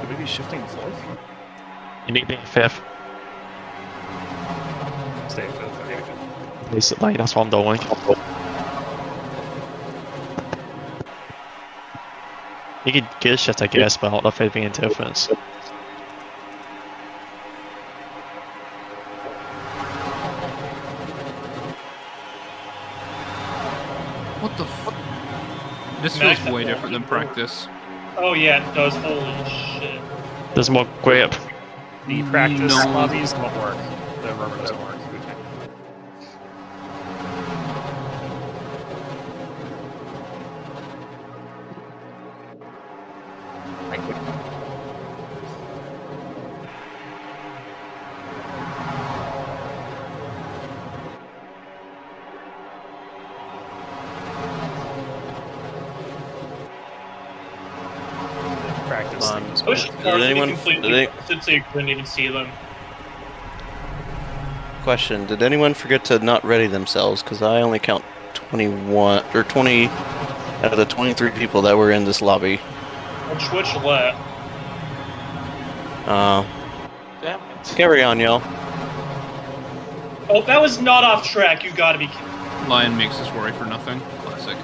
we be shifting fourth? You need to be fifth. Stay fifth, okay. Basically, that's what I'm doing. You could get shit, I guess, but not if it being difference. What the f... This feels way different than practice. Oh yeah, it does. Holy shit. There's more grip. The practice No. lobbies don't work. The rubber doesn't work. Practice things. Push Did cars anyone- completely did busted so you couldn't even see them. Question: did anyone forget to not ready themselves? Because I only count 21 or 20 out of the 23 people that were in this lobby. Which let? Damn it. Carry on, y'all. Oh, that was not off track. You gotta be kidding. Lion makes us worry for nothing. Classic.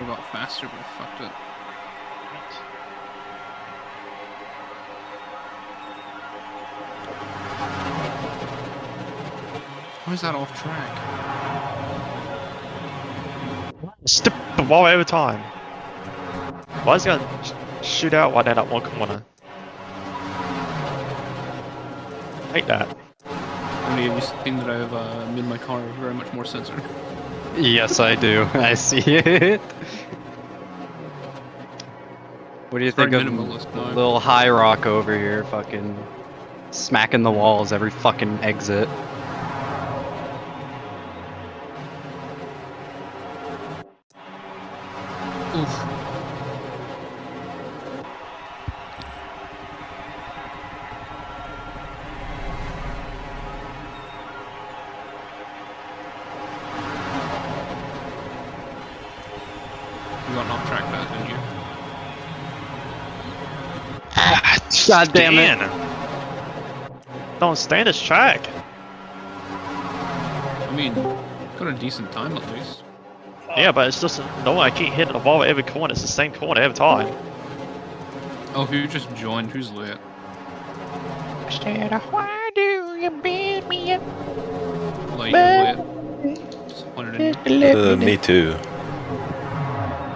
I got faster, but I fucked it. Why is that off track? Step the wall every time. Why is he gonna shoot out while they're at one corner? I hate that. Only have you seen that I've made my car very much more censored. Yes, I do. I see it. What do you think Very of minimalist, no. little High Rock over here, fucking smacking the walls every fucking exit? Oof. You got off track that, didn't you? God damn it! Don't stand this track. I mean, got a decent time at least. Yeah, but it's just no. I keep hitting the wall at every corner. It's the same corner every time. Oh, who just joined? Who's lit? Why do you beat me up? Like, you're lit. Disappointed in you. Me too.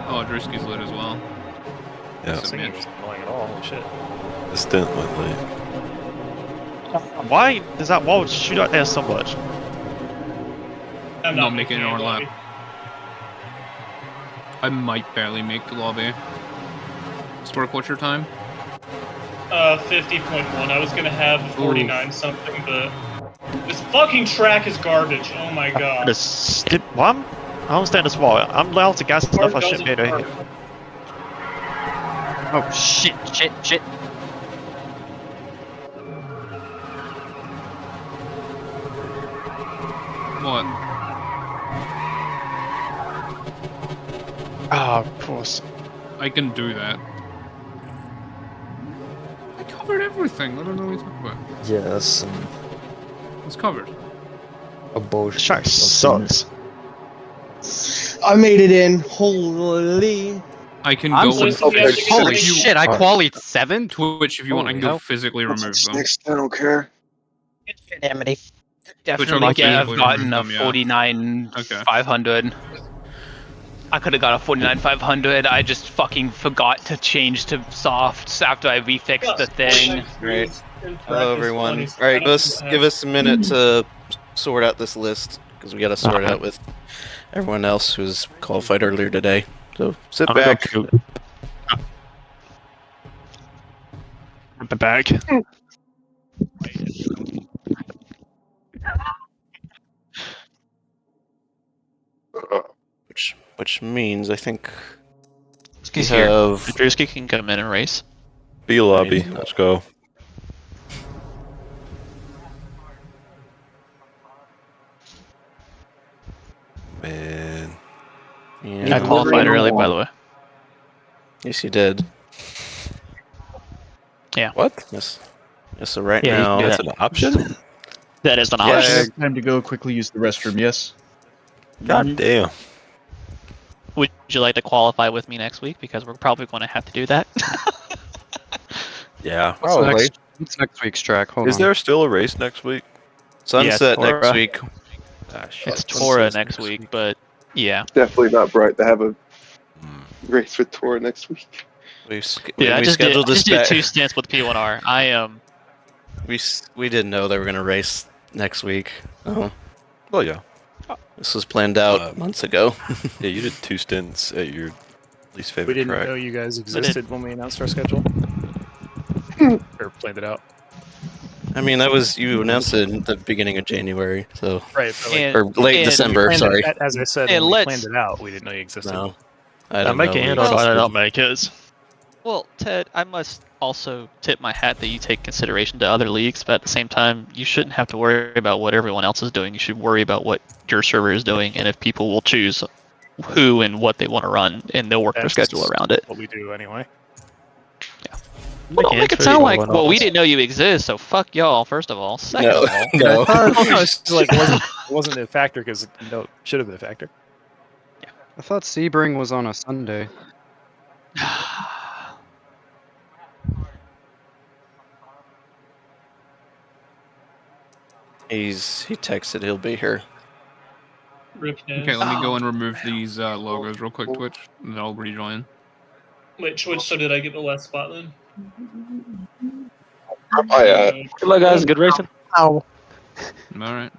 Oh, Drewski's lit as well. Yeah. Singing isn't annoying at all. Holy shit. The stint went late. Why does that wall shoot out there so much? I'm Not making making our any lap. lobby. I might barely make the lobby. Spark, what's your time? 50.1. I was gonna have 49 something, but this fucking track is garbage. Oh my god. Why? I don't stand this wall. I'm allowed to gas and stuff I shouldn't be able to hit. Oh shit! Shit! What? Oh, of course. I can do that. I covered everything. I don't know what you're talking about. Yes, It's covered. abortion. This track sucks. I made it in. Holy. I can I'm go so and sorry. physically- Holy if you- shit! I qualied 7th. Twitch, if you want, I can go Holy hell. physically remove them. Next, I don't care. Definitely Which lucky are I've physically gotten a removed them, yeah. 49,500. I could have got a 49,500. I just fucking forgot to change to softs after I refixed the thing. Great. Hello, everyone. All right, give us a minute to sort out this list because we got to sort out with everyone else who's qualified earlier today. So sit I'm back. gonna go At the back. which means I think we Drewski here. have. Drewski can come in and race. B lobby. Let's go. Man. Yeah, I qualified early, by the way. yes, you did. Yeah. What? Yes. Yes. So right Yeah, you can now, do That's an option? That is an Yeah. option. Time to go quickly use the restroom. Yes. God damn. Would you like to qualify with me next week? Because we're probably going to have to do that. Yeah. Probably. What's next week's track? Hold Is on. there still a race next week? sunset Torah. next week. Ah, shit. It's Torah next week, but yeah. Definitely not bright to have a Hmm. race with Tor next week. We Yeah, I we just did, scheduled I this just did back. 2 stints with P1R. I am. We didn't know they were gonna race next week. Oh, Well, yeah. this was planned out months ago. Yeah, you did 2 stints at your least We favorite didn't track. know you guys existed when we announced our schedule. Or planned it out. I mean, you announced it in the beginning of January, so Right, but like, And, or late and- December. planned Sorry. it, as I said, And when we let's- planned it out, we didn't know you existed. No, I I don't make know. it we and or I existed. don't make it. Well, Ted, I must also tip my hat that you take consideration to other leagues, but at the same time, you shouldn't have to worry about what everyone else is doing. You should worry about what your server is doing, and if people will choose who and what they want to run, and they'll work their That's schedule around it. What we do anyway. Well, don't make it sound like, well, we didn't know you exist, so fuck y'all, first of all. Second No, of all, no. No, it's just like it wasn't a factor because it should have been a factor. I thought Sebring was on a Sunday. He texted he'll be here. Rip news. Okay, let me go and remove these logos real quick, Twitch, and then I'll rejoin. Wait, Twitch, so did I get the last spot then? Good luck, guys. Good racing. All right.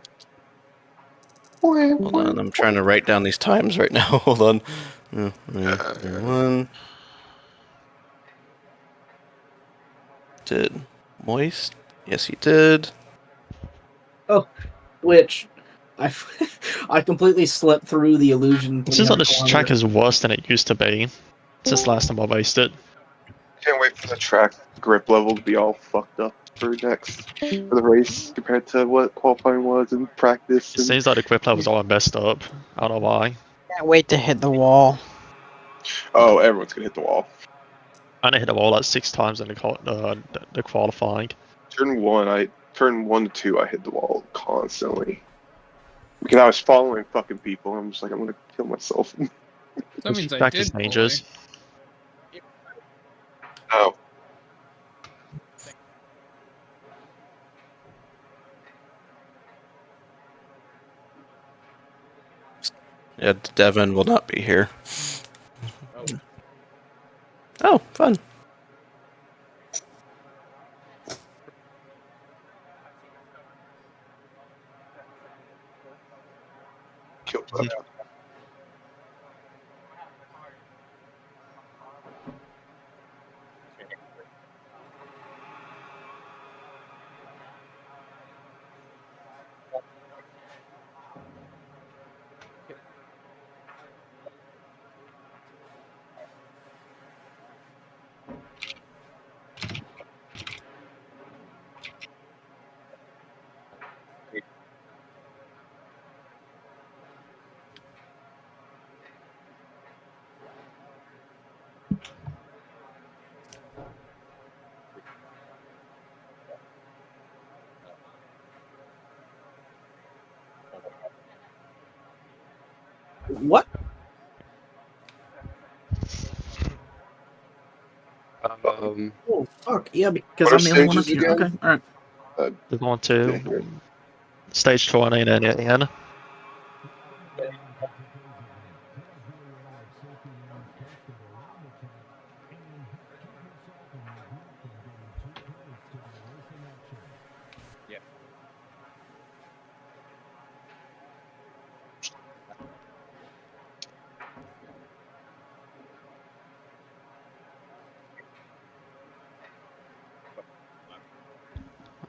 Hold on, I'm trying to write down these times right now. Hold on. 1. Did Moist? Yes, he did. Which I completely slept through the illusion. this is on this track is worse than it used to be since last time I raced it. Can't wait for the track grip level to be all fucked up for the race compared to what qualifying was in practice. It seems like the grip level's all messed up. I don't know why. Can't wait to hit the wall. Oh, everyone's gonna hit the wall. I hit the wall like 6 times in the qualifying. Turn 1 to 2, I hit the wall constantly. Because I was following fucking people. I'm just like, I'm gonna kill myself. That means I Track did is pull dangerous. away. Oh. Yeah, Devin will not be here. Oh, fun. Killed that. What? Oh fuck yeah! Because What I'm the only one up stages here. again? Okay, all right. We're going to stage 20 in Indiana.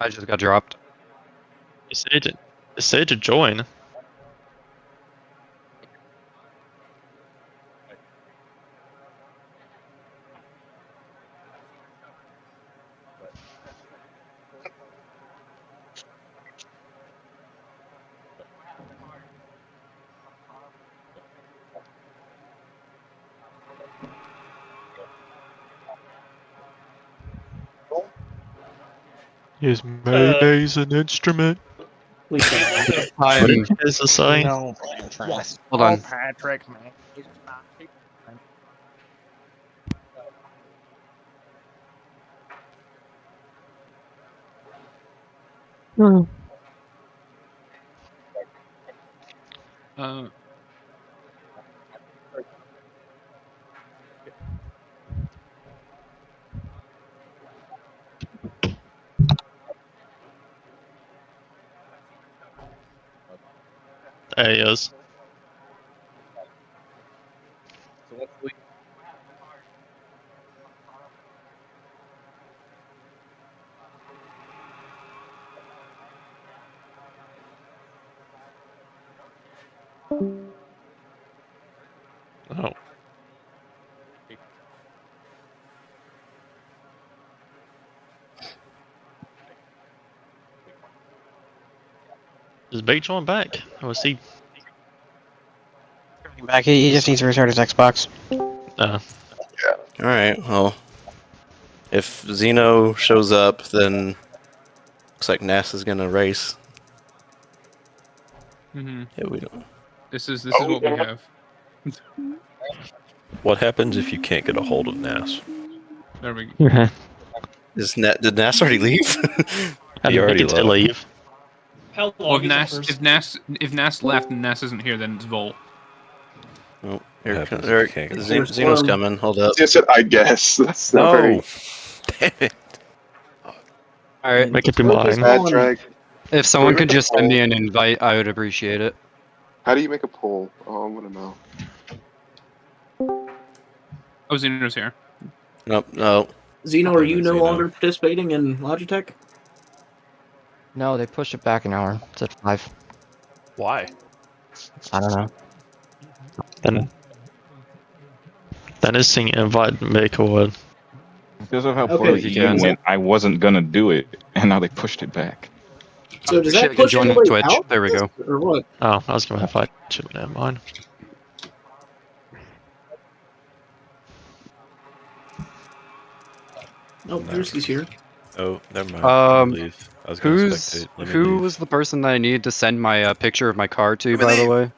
I just got dropped. It said to join. Is mayonnaise an instrument? Please don't. I'm. Is a sign. Hold on. Patrick, man. There he is. Oh. Is Big John back? Or was he? Back. He just needs to restart his Xbox. Alright, well. If Zeno shows up, then looks like NASA's gonna race. Mm-hmm. Yeah, we don't. This is what we have. What happens if you can't get a hold of Nas? There we go. Did Nas already leave? He already to left. leave. How Well, long is if Nas left and Nas isn't here, then it's Volt. Oh, What happens if you can't get a hold of him? Zeno's coming. Hold up. I said, I guess. That's not very Damn it. Alright. Make it be Focus mine. bad on- drag. If someone Wait, could what just the send me hell? an invite, I would appreciate it. How do you make a poll? Oh, I want to know. Oh, Xeno's here. Nope, no. Zeno, are you no Zeno. longer participating in Logitech? No, they pushed it back an hour. It's at 5. Why? I don't know. Then is saying invite make a word. Because of how Okay, poorly the you game can. went, I wasn't gonna do it, and now they pushed it back. So does Shit, that you can push join anybody Twitch. out? There we go. Or what? Oh, I was gonna have fight. Should never mind. No, Drewski's here. Oh, never mind. I'll leave. I was gonna Who spectate. Let me leave. was the person that I need to send my picture of my car to, by the way?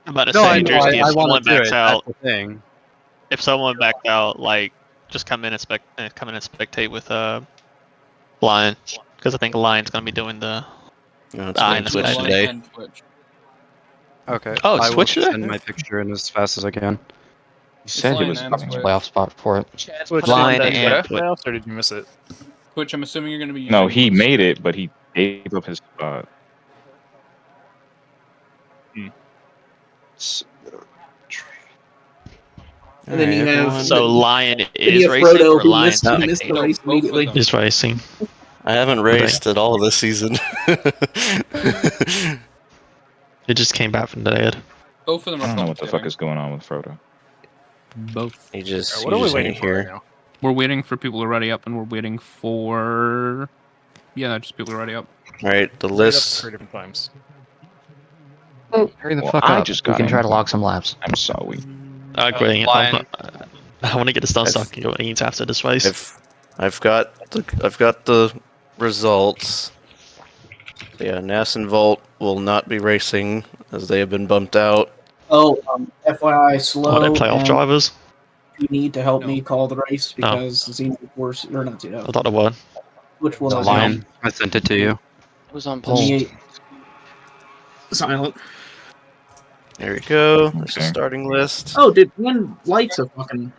I'm about to No, say, I know. Jersey, if I someone want to do backs it. out, That's the thing. if someone backed out, like, just come in and spectate with Lion, because I think Lion's gonna be doing the No, it's eye on in the Twitch spec. today. Okay. Oh, it's I will Twitch today? send my picture in as fast as I can. You said it was Playoff spot for it. Twitch Line did and that Twitch. playoffs, or did you miss it? Twitch, I'm assuming you're going to be using No, he what's- made it, but he gave up his spot. And then you have So Lion then is you have racing, Frodo, or who Lion missed the race immediately. He's racing. I haven't raced at all this season. He just came back from the dead. Both of them I are don't know what the fuck focus is going on with Frodo. Both. He just, Alright, what are we waiting for right here. now? We're waiting for people to ready up, and we're waiting for... Yeah, just people to ready up. Alright, the Straight up list. 3 different times. Hurry the Well, fuck I up. just We got can try to in. log some laps. I'm sorry. I agree. Lion. I want to get this done so I can go eat after this race. I've got the results. Yeah, Nas and Volt will not be racing as they have been bumped out. Oh, FYI, slow. Are they playoff and drivers? You need to help me call the race because Zeno force or not Zeno. I thought they were. Which will The not Lion. I sent it to you. It was on help. poll. Me silent. There we go. There's Okay. a starting list. Oh, dude, when lights are fucking.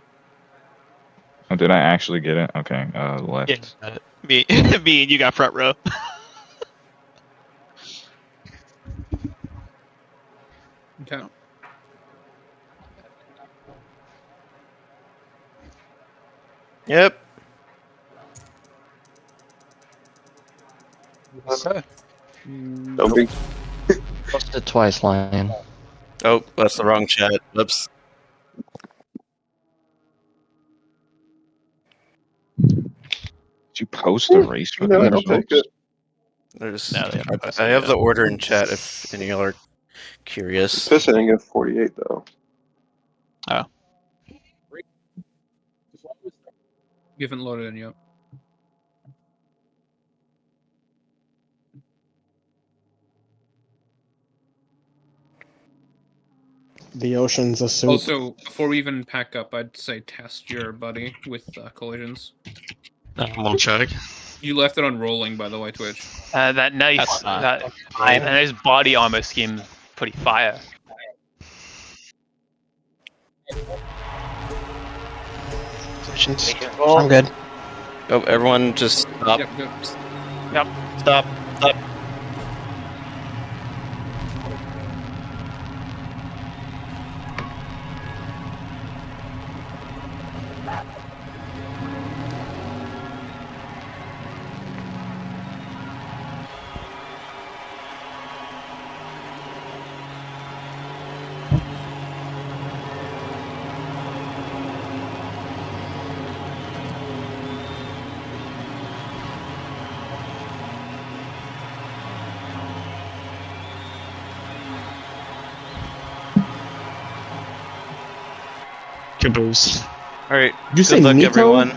Oh, did I actually get it? Okay, left. Me and you got front row. Okay. Yep. Don't be. Posted it twice, Lion. Oh, that's the wrong chat. Oops. Did you post the race with No, the I'll take results? it. There's, No, they haven't I posted have yet. the order in chat if any of y'all are curious. Pissing didn't get 48 though. Oh. You haven't loaded in yet. The ocean's a soup. Also, before we even pack up, I'd say test your buddy with collisions. I'm gonna check. You left it on rolling, by the way, Twitch. That nice, that nice body armor scheme, pretty fire. I'm good. Oh, everyone just stop. Yep, good. Yep. Stop. Stop. Caboose. All right. Did you say Good luck, Miko? everyone.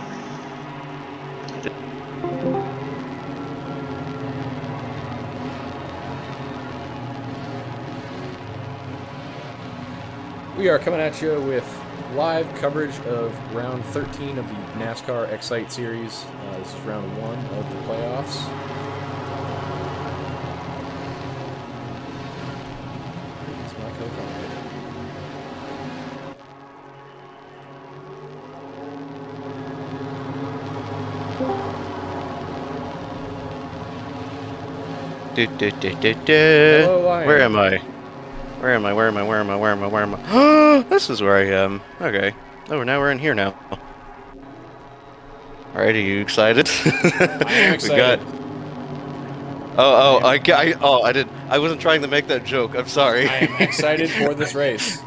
We are coming at you with live coverage of round 13 of the NASCAR XITE series. This is round 1 of the playoffs. It's my co-commentator. Where am I? Where am I? Where am I? Where am I? Where am I? Where am I? This is where I am. Okay. Oh, now we're in here now. Alright, are you excited? I am excited. I wasn't trying to make that joke. I'm sorry. I am excited for this race.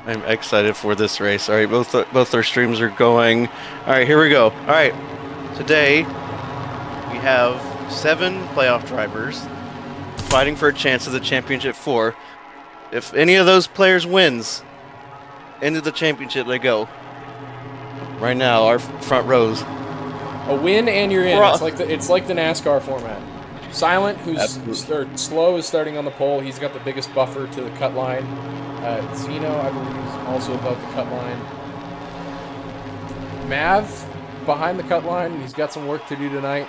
I'm excited for this race. Alright, both our streams are going. Alright, here we go. Alright. Today we have 7 playoff drivers fighting for a chance at the championship 4. If any of those players wins, into the championship they go. Right now, our front rows. A win and you're in. It's like the NASCAR format. Silent, slow, is starting on the pole. He's got the biggest buffer to the cut line. Zeno, I believe, is also above the cut line. Mav, behind the cut line. He's got some work to do tonight.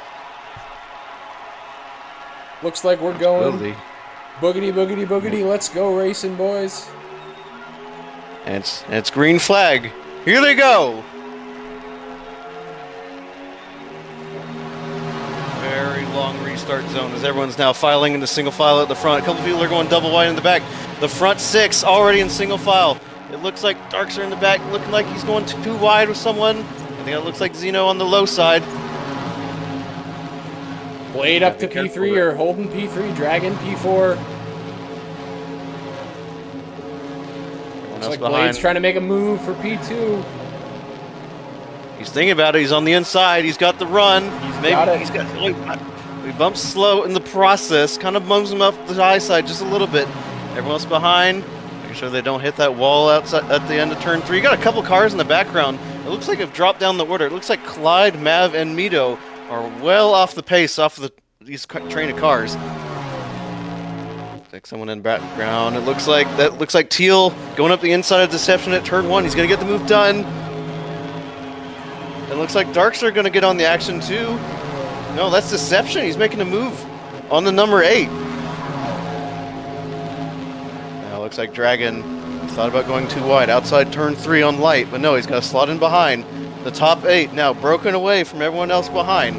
Looks like we're going. Boogity, boogity, boogity. Let's go racing, boys. And it's green flag. Here they go. Very long restart zone as everyone's now filing into single file at the front. A couple people are going double wide in the back. The front 6 already in single file. It looks like Darks are in the back, looking like he's going too wide with someone. I think it looks like Zeno on the low side. Blade up to P3 or holding P3, dragging P4. Looks like Blade's trying to make a move for P2. He's thinking about it. He's on the inside. He's got the run. He bumps slow in the process. Kind of bumps him up the high side just a little bit. Everyone else behind, making sure they don't hit that wall outside at the end of turn 3. You got a couple cars in the background. It looks like they've dropped down the order. It looks like Clyde, Mav, and Mito are well off the pace off of these train of cars. Looks like someone in the background. It looks like Teal going up the inside of Deception at turn 1. He's gonna get the move done. It looks like Darks are gonna get on the action too. No, that's Deception. He's making a move on the number 8. Now it looks like Dragon thought about going too wide outside turn 3 on light, but no, he's got to slot in behind. The top 8 now broken away from everyone else behind.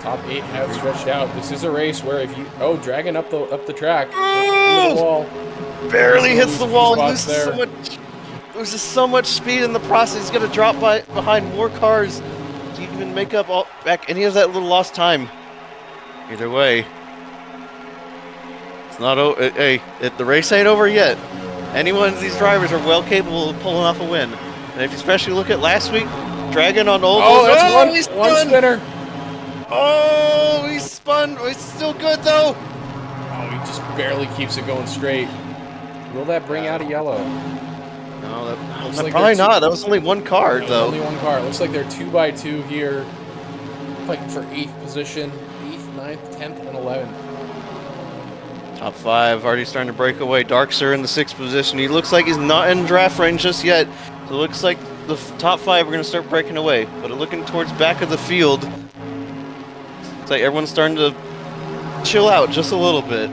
Top 8 have stretched out. This is a race where if you Dragon up the track, into the wall, barely hits the wall. Loses so much speed in the process. He's going to drop behind more cars to even make up back any of that little lost time. Either way, it's not over. The race ain't over yet. Any one of these drivers are well capable of pulling off a win. And if you especially look at last week, Dragon on Old. Oh, that's one spinner. Oh, he spun. He's still good though. Oh, he just barely keeps it going straight. Will that bring out a yellow? No, No, Looks like probably they're not. That was only one car, though. Only one car. It looks like they're 2x2 here, fighting for 8th position, 8th, 9th, 10th, and 11th. Top 5 already starting to break away. Darkser in the 6th position. He looks like he's not in draft range just yet. So it looks like the top 5 are going to start breaking away. But looking towards back of the field, it's like everyone's starting to chill out just a little bit.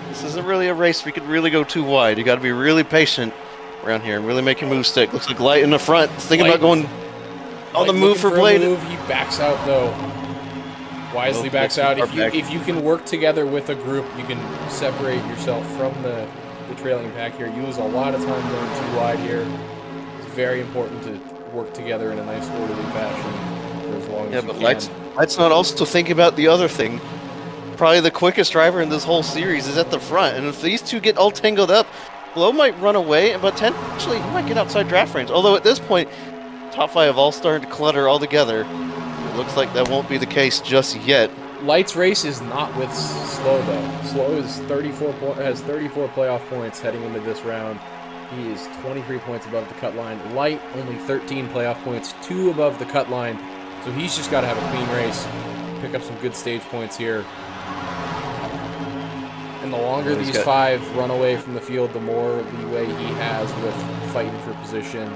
This isn't really a race we could really go too wide. You got to be really patient around here and really make your move stick. Looks like Light in the front. He's thinking about going on the move for Blade. He backs out though. Wisely backs out. If you can work together with a group, you can separate yourself from the trailing pack here. You lose a lot of time going too wide here. It's very important to work together in a nice orderly fashion for as long as you can. Light's not also thinking about the other thing. Probably the quickest driver in this whole series is at the front, and if these two get all tangled up, Blow might run away, but potentially he might get outside draft range. Although at this point, top 5 all starting to clutter all together. It looks like that won't be the case just yet. Light's race is not with Slow though. Slow is has 34 playoff points heading into this round. He is 23 points above the cut line. Light only 13 playoff points, 2 above the cut line. So he's just got to have a clean race, pick up some good stage points here. And the longer these 5 run away from the field, the more leeway he has with fighting for position.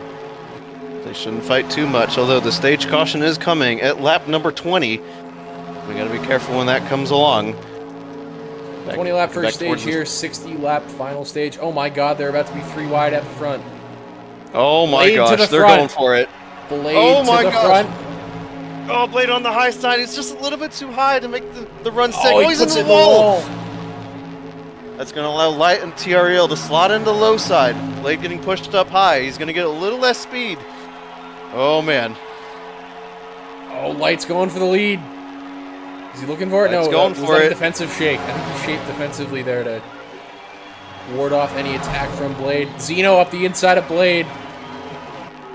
They shouldn't fight too much, although the stage caution is coming at lap number 20. We gotta be careful when that comes along. 20 lap first stage here, 60 lap final stage. Oh my god, they're about to be 3 wide at the front. Oh my gosh, they're going for it. Blade to the front. Oh, Blade on the high side. It's just a little bit too high to make the run stick. Oh, he's in the wall. That's going to allow Light and TRL to slot into low side. Blade getting pushed up high. He's going to get a little less speed. Oh, man. Oh, Light's going for the lead. Is he looking for it? Light's no, going for it. A defensive shake. I think he shaped defensively there to ward off any attack from Blade. Zeno up the inside of Blade.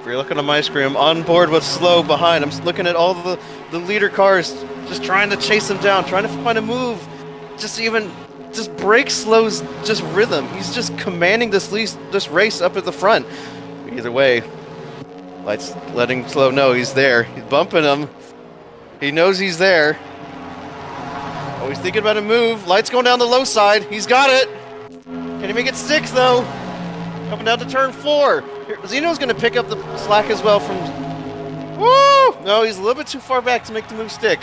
If you're looking at my screen, I'm on board with Slow behind. I'm looking at all the leader cars, just trying to chase him down, trying to find a move. Just break Slow's just rhythm. He's just commanding this race up at the front. Either way, Light's letting Slow know he's there. He's bumping him. He knows he's there. Oh, he's thinking about a move. Light's going down the low side. He's got it. Can he make it 6 though? Coming down to turn 4. Zeno's going to pick up the slack as well from... Woo! No, he's a little bit too far back to make the move stick.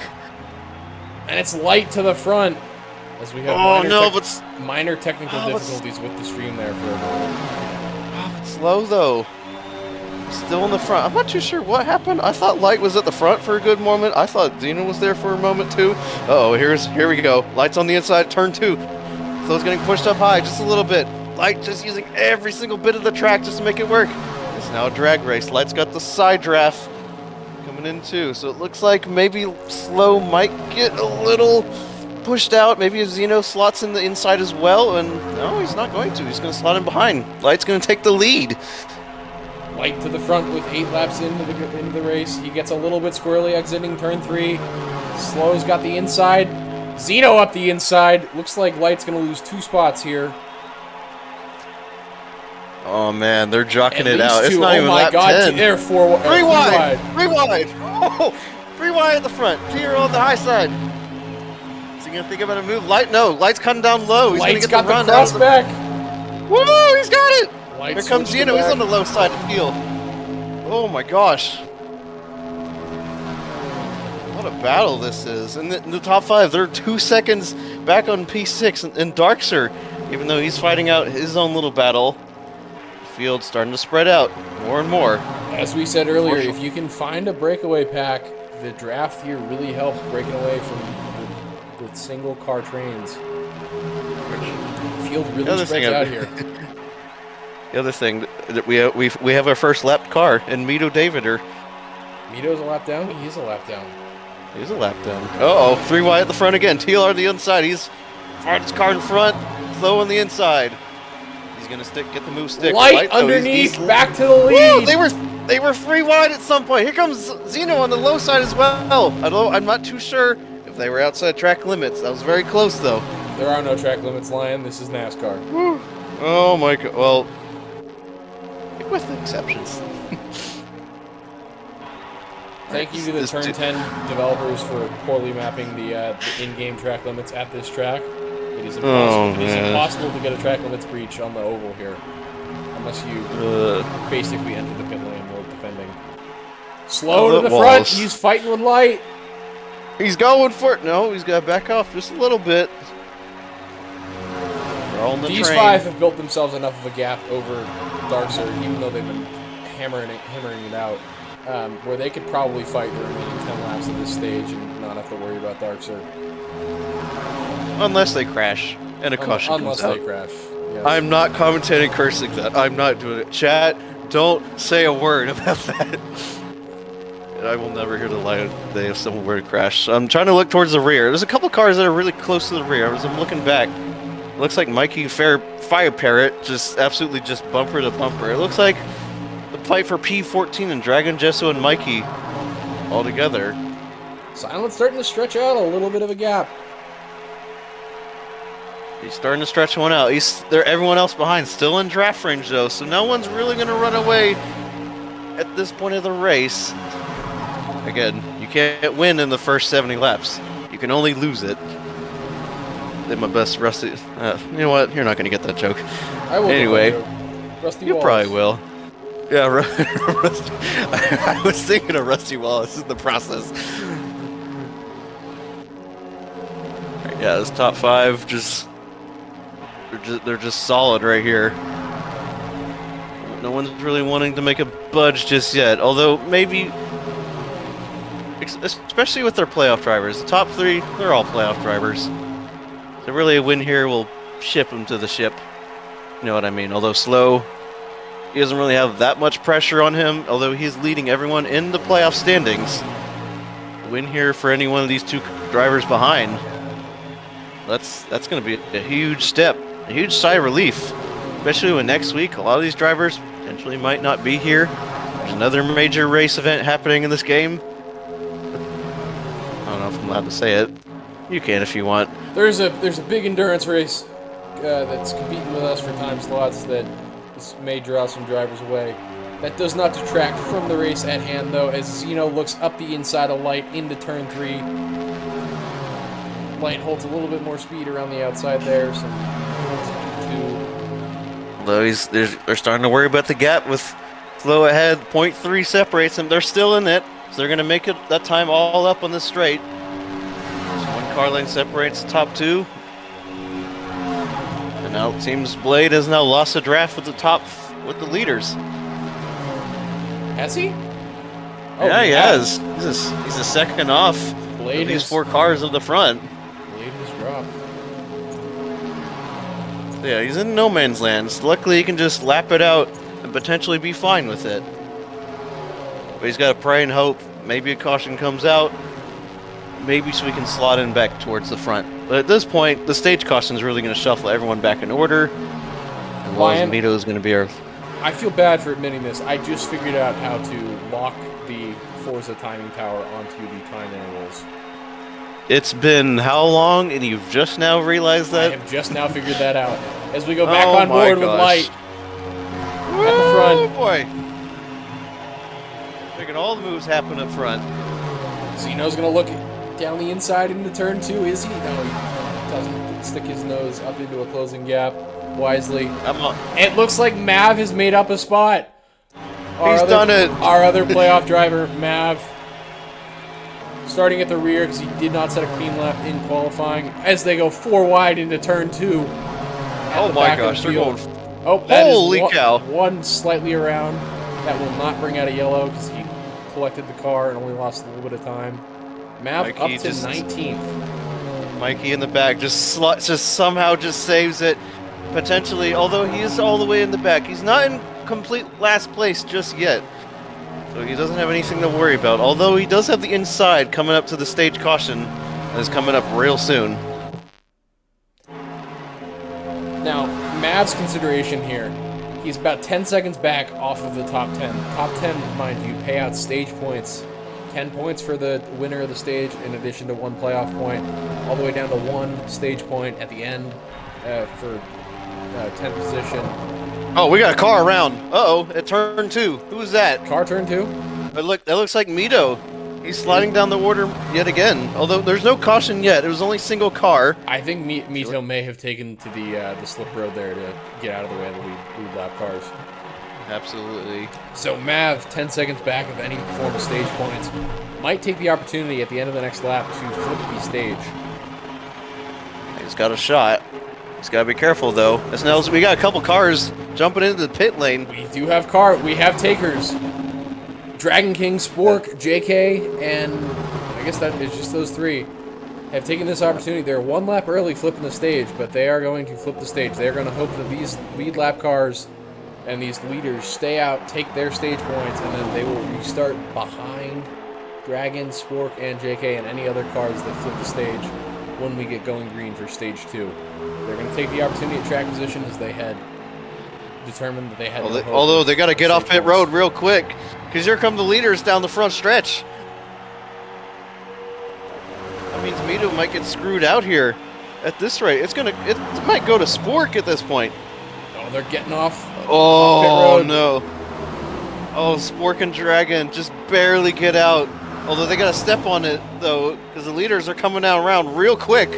And it's Light to the front. As we have minor technical difficulties with the stream there for a moment. Slow though. Still in the front. I'm not too sure what happened. I thought Light was at the front for a good moment. I thought Zeno was there for a moment too. Uh-oh, here we go. Light's on the inside, turn 2. Slow's getting pushed up high just a little bit. Light just using every single bit of the track just to make it work. It's now a drag race. Light's got the side draft coming in too. So it looks like maybe Slow might get a little pushed out. Maybe Zeno slots in the inside as well. And no, he's not going to. He's going to slot in behind. Light's going to take the lead. Light to the front with 8 laps into the race. He gets a little bit squirrely exiting turn 3. Slow's got the inside. Zeno up the inside. Looks like Light's going to lose 2 spots here. Oh man, they're jockeying it out. It's not even lap 10. They're 3 wide. 3 wide. Oh, 3 wide at the front. 2 on the high side. Is he gonna think about a move? Light, no. Light's cutting down low. He's Light's gonna get got the the run. crossback. Woo! He's got it. Light Here comes Zeno. He's on the low side of the field. Oh my gosh. What a battle this is. In the top 5, they're 2 seconds back on P6 and Darkser, even though he's fighting out his own little battle. The field's starting to spread out more and more. As we said earlier, if you can find a breakaway pack, the draft here really helps breaking away from the single car trains. The field really spreads out here. The other thing that we have our first lapped car in Mito Davider. Mito's a lap down. He's a lap down. He's a lap down. Uh-oh, 3 wide at the front again. TLR the inside. He's farthest car in front. Slow on the inside. He's gonna get the move stick. Light underneath, back to the lead. Woo, they were 3 wide at some point. Here comes Zeno on the low side as well. Although I'm not too sure if they were outside track limits. That was very close though. There are no track limits, Lion. This is NASCAR. Woo. Oh my god. Well, with exceptions. Thank you to the Turn 10 developers for poorly mapping the in-game track limits at this track. It is impossible to get a track limits breach on the oval here, unless you basically enter the pit lane while defending. Slow to the front. He's fighting with light. He's going for it. No, he's got to back off just a little bit. They're all in the These train. 5 have built themselves enough of a gap over Darkser, even though they've been hammering it out, where they could probably fight the remaining 10 laps of this stage and not have to worry about Darkser. Unless they crash and a caution Unless comes they out. crash. Yes. I'm not commentating cursing that. I'm not doing it. Chat, don't say a word about that. I will never hear the light of the day if someone were to crash. So I'm trying to look towards the rear. There's a couple cars that are really close to the rear. As I'm looking back, it looks like Mikey Fire Parrot just absolutely just bumper to bumper. It looks like the fight for P14 and Dragon, Jesso, and Mikey all together. Silent's starting to stretch out a little bit of a gap. He's starting to stretch one out. Everyone else behind still in draft range though, so no one's really going to run away at this point of the race. Again, you can't win in the first 70 laps. You can only lose it. Did my best, Rusty. You know what? You're not going to get that joke. I will. Anyway, Rusty you Wallace. probably will. Yeah, Rusty. I was thinking of Rusty Wallace in the process. Yeah, this top 5 they're just solid right here. No one's really wanting to make a budge just yet. Although maybe, especially with their playoff drivers, the top 3, they're all playoff drivers. So really a win here will ship him to the ship. You know what I mean? Although slow, he doesn't really have that much pressure on him. Although he's leading everyone in the playoff standings. A win here for any one of these 2 drivers behind. That's going to be a huge step, a huge sigh of relief, especially when next week a lot of these drivers potentially might not be here. There's another major race event happening in this game. I don't know if I'm allowed to say it. You can if you want. There's a big endurance race that's competing with us for time slots that may draw some drivers away. That does not detract from the race at hand, though, as Zeno looks up the inside of Light into turn 3. Light holds a little bit more speed around the outside there, so Although they're starting to worry about the gap with slow ahead. 0.3 separates them. They're still in it, so they're going to make it that time all up on the straight. So 1 car lane separates the top 2. And now it seems Blade has now lost a draft with the leaders. Has he? Yeah, he has. He's a second off. Blade these 4 cars at the front. Blade has dropped. Yeah, he's in no man's land. So luckily, he can just lap it out and potentially be fine with it. But he's got to pray and hope. Maybe a caution comes out. Maybe so we can slot in back towards the front. But at this point, the stage caution is really going to shuffle everyone back in order. And Ryan, Mito is going to be our... I feel bad for admitting this. I just figured out how to lock the Forza timing tower onto the time intervals. It's been how long, and you've just now realized that? I have just now figured that out. As we go back on board with Light at the front. Oh boy! Making all the moves happen up front. Zeno's gonna look down the inside into turn 2. Is he? No, he doesn't stick his nose up into a closing gap wisely. It looks like Mav has made up a spot. He's done it. Our other playoff driver, Mav, starting at the rear because he did not set a clean lap in qualifying. As they go 4 wide into turn 2. Oh my gosh, they're going. Oh, that holy is cow! One slightly around. That will not bring out a yellow because he collected the car and only lost a little bit of time. Mav Mikey up to just- 19th. Mikey in the back just somehow just saves it. Potentially, although he is all the way in the back, he's not in complete last place just yet. So he doesn't have anything to worry about. Although he does have the inside coming up to the stage caution that is coming up real soon. Now, Mav's consideration here, he's about 10 seconds back off of the top 10. Top 10, mind you, pay out stage points. 10 points for the winner of the stage in addition to 1 playoff point, all the way down to 1 stage point at the end for 10th position. Oh, we got a car around. Uh-oh, at turn 2. Who's that? Car turn 2? That looks like Mito. He's sliding down the order yet again. Although there's no caution yet. It was only single car. I think Mito may have taken to the slip road there to get out of the way of the lead lap cars. Absolutely. So Mav, 10 seconds back of any form of stage points, might take the opportunity at the end of the next lap to flip the stage. He's got a shot. He's got to be careful though. We got a couple cars jumping into the pit lane. We do have we have takers. Dragon King, Spork, JK, and I guess that is just those 3 have taken this opportunity. They're 1 lap early flipping the stage, but they are going to flip the stage. They're going to hope that these lead lap cars and these leaders stay out, take their stage points, and then they will restart behind Dragon, Spork, and JK and any other cars that flip the stage when we get going green for stage 2. They're going to take the opportunity at track position as they had determined that they had no hope. Although they got to get off pit road real quick, because here come the leaders down the front stretch. That means Mito might get screwed out here at this rate. It might go to Spork at this point. Oh, they're getting off. Oh, pit road. no. Oh, Spork and Dragon just barely get out. Although they got to step on it, though, because the leaders are coming down around real quick.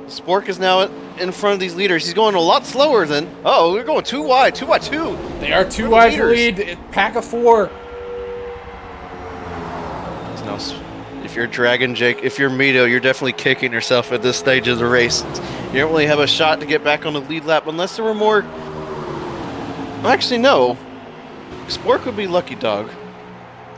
Spork is now in front of these leaders. He's going a lot slower than... Uh-oh, we're going 2 wide. 2 by 2. They are 2 wide for lead. Pack of 4. Now, if you're Dragon, Jake, if you're Mito, you're definitely kicking yourself at this stage of the race. You don't really have a shot to get back on the lead lap unless there were more... Actually, no. Spork would be lucky dog.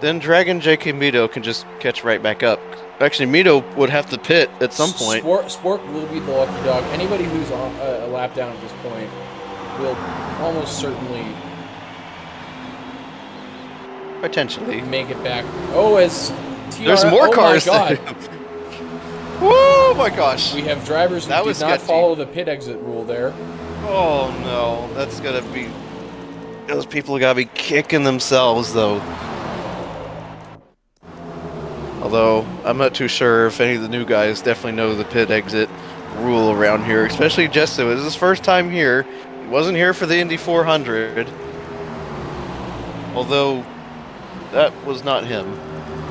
Then Dragon, JK, Mito can just catch right back up. Actually, Mito would have to pit at some point. Spork will be the lucky dog. Anybody who's on a lap down at this point will almost certainly potentially make it back. Oh, as TR, there's more cars. My God. Oh my gosh! We have drivers who did not follow the pit exit rule there. Oh no, that's gonna be. Those people gotta be kicking themselves though. Although, I'm not too sure if any of the new guys definitely know the pit exit rule around here, especially Jesso. It was his first time here. He wasn't here for the Indy 400. Although, that was not him.